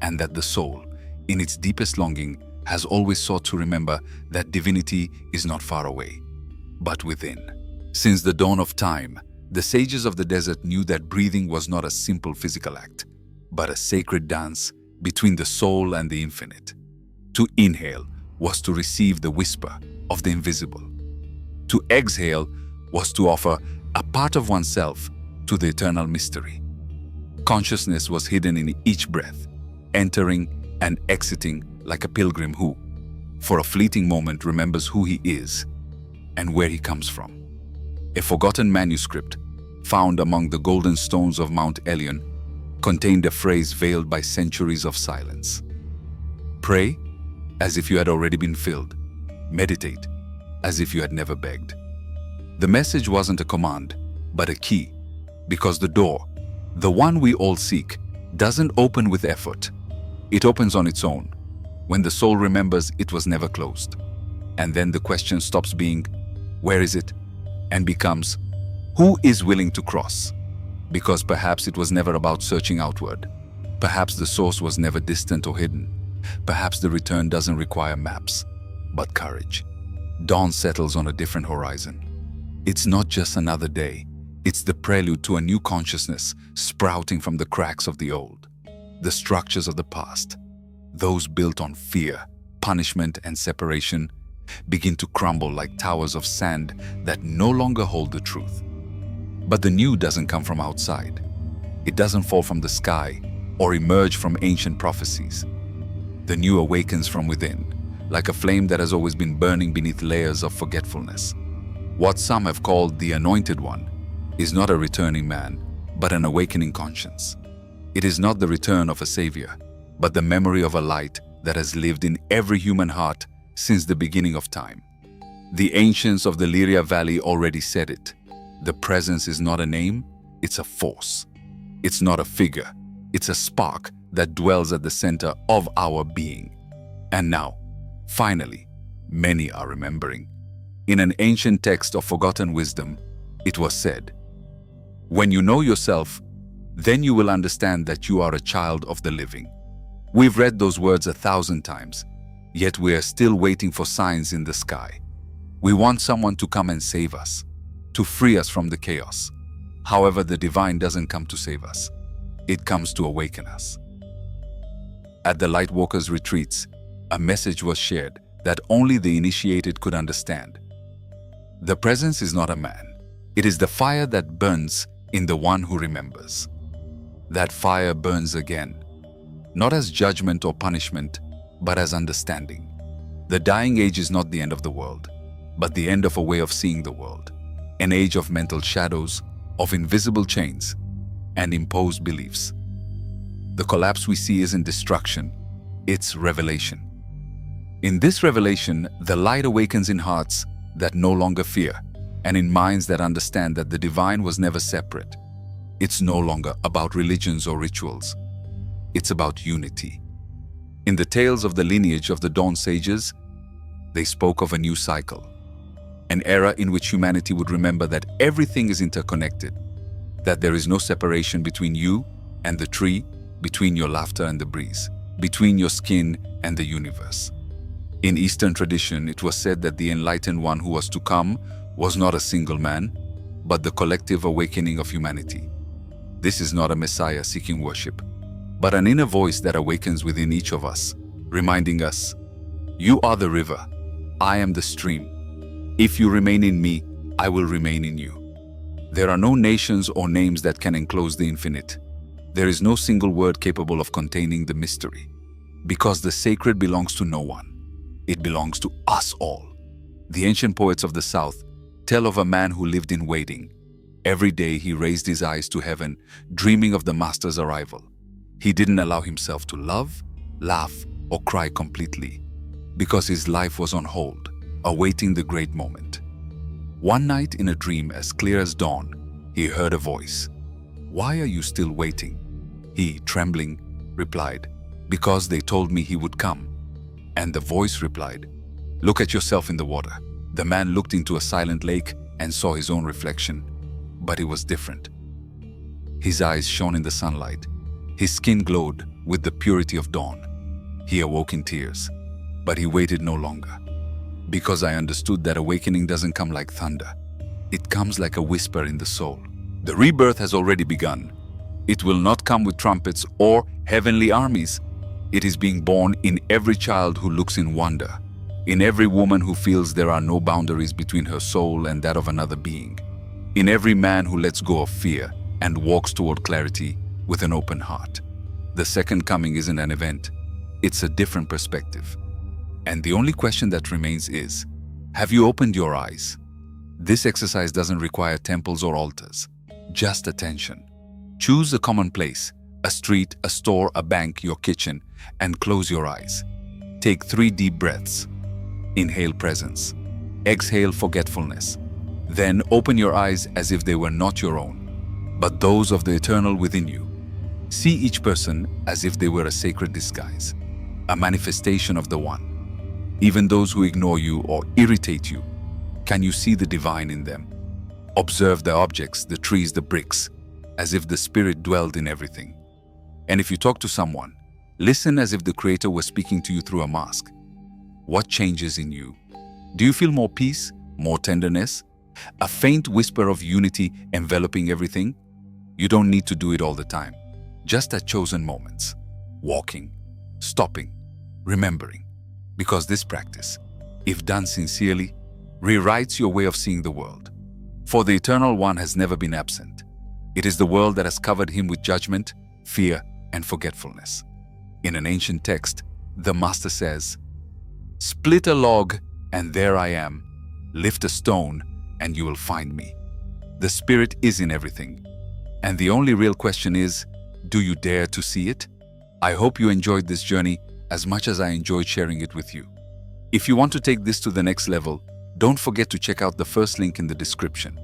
and that the soul, in its deepest longing, has always sought to remember that divinity is not far away, but within. Since the dawn of time, the sages of the desert knew that breathing was not a simple physical act, but a sacred dance between the soul and the infinite. To inhale was to receive the whisper of the invisible. To exhale was to offer a part of oneself to the eternal mystery. Consciousness was hidden in each breath, entering and exiting like a pilgrim who, for a fleeting moment, remembers who he is and where he comes from. A forgotten manuscript found among the golden stones of Mount Elion contained a phrase veiled by centuries of silence. Pray as if you had already been filled. Meditate as if you had never begged. The message wasn't a command, but a key, because the door, the one we all seek, doesn't open with effort. It opens on its own, when the soul remembers it was never closed. And then the question stops being, where is it? And becomes, who is willing to cross? Because perhaps it was never about searching outward. Perhaps the source was never distant or hidden. Perhaps the return doesn't require maps, but courage. Dawn settles on a different horizon. It's not just another day. It's the prelude to a new consciousness sprouting from the cracks of the old. The structures of the past, those built on fear, punishment, and separation, begin to crumble like towers of sand that no longer hold the truth. But the new doesn't come from outside. It doesn't fall from the sky or emerge from ancient prophecies. The new awakens from within, like a flame that has always been burning beneath layers of forgetfulness. What some have called the Anointed One is not a returning man, but an awakening conscience. It is not the return of a savior, but the memory of a light that has lived in every human heart since the beginning of time. The ancients of the Liria Valley already said it. The presence is not a name, it's a force. It's not a figure, it's a spark that dwells at the center of our being. And now, finally, many are remembering. In an ancient text of forgotten wisdom, it was said, "When you know yourself, then you will understand that you are a child of the living." We've read those words 1,000 times, yet we are still waiting for signs in the sky. We want someone to come and save us, to free us from the chaos. However, the divine doesn't come to save us. It comes to awaken us. At the Lightwalkers' retreats, a message was shared that only the initiated could understand. The presence is not a man. It is the fire that burns in the one who remembers. That fire burns again, not as judgment or punishment, but as understanding. The dying age is not the end of the world, but the end of a way of seeing the world. An age of mental shadows, of invisible chains, and imposed beliefs. The collapse we see isn't destruction, it's revelation. In this revelation, the light awakens in hearts that no longer fear, and in minds that understand that the divine was never separate. It's no longer about religions or rituals. It's about unity. In the tales of the lineage of the Dawn Sages, they spoke of a new cycle, an era in which humanity would remember that everything is interconnected, that there is no separation between you and the tree, between your laughter and the breeze, between your skin and the universe. In Eastern tradition, it was said that the enlightened one who was to come was not a single man, but the collective awakening of humanity. This is not a messiah seeking worship, but an inner voice that awakens within each of us, reminding us, "You are the river, I am the stream. If you remain in me, I will remain in you." There are no nations or names that can enclose the infinite. There is no single word capable of containing the mystery, because the sacred belongs to no one. It belongs to us all. The ancient poets of the South tell of a man who lived in waiting. Every day he raised his eyes to heaven, dreaming of the Master's arrival. He didn't allow himself to love, laugh, or cry completely, because his life was on hold, awaiting the great moment. One night in a dream as clear as dawn, he heard a voice. "Why are you still waiting?" He, trembling, replied, "Because they told me he would come." And the voice replied, "Look at yourself in the water." The man looked into a silent lake and saw his own reflection, but it was different. His eyes shone in the sunlight. His skin glowed with the purity of dawn. He awoke in tears, but he waited no longer. "Because I understood that awakening doesn't come like thunder. It comes like a whisper in the soul. The rebirth has already begun. It will not come with trumpets or heavenly armies. It is being born in every child who looks in wonder, in every woman who feels there are no boundaries between her soul and that of another being, in every man who lets go of fear and walks toward clarity with an open heart. The second coming isn't an event, it's a different perspective. And the only question that remains is, have you opened your eyes? This exercise doesn't require temples or altars, just attention. Choose a common place, a street, a store, a bank, your kitchen, and close your eyes. Take 3 deep breaths. Inhale presence. Exhale forgetfulness. Then open your eyes as if they were not your own, but those of the eternal within you. See each person as if they were a sacred disguise, a manifestation of the One. Even those who ignore you or irritate you, can you see the divine in them? Observe the objects, the trees, the bricks, as if the Spirit dwelled in everything. And if you talk to someone, listen as if the Creator was speaking to you through a mask. What changes in you? Do you feel more peace, more tenderness? A faint whisper of unity enveloping everything? You don't need to do it all the time. Just at chosen moments. Walking, stopping, remembering. Because this practice, if done sincerely, rewrites your way of seeing the world. For the Eternal One has never been absent. It is the world that has covered him with judgment, fear, and forgetfulness. In an ancient text, the Master says, "Split a log, and there I am. Lift a stone, and you will find me." The Spirit is in everything. And the only real question is, do you dare to see it? I hope you enjoyed this journey as much as I enjoyed sharing it with you. If you want to take this to the next level, don't forget to check out the first link in the description.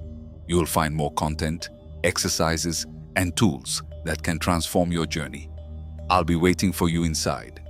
You will find more content, exercises, and tools that can transform your journey. I'll be waiting for you inside.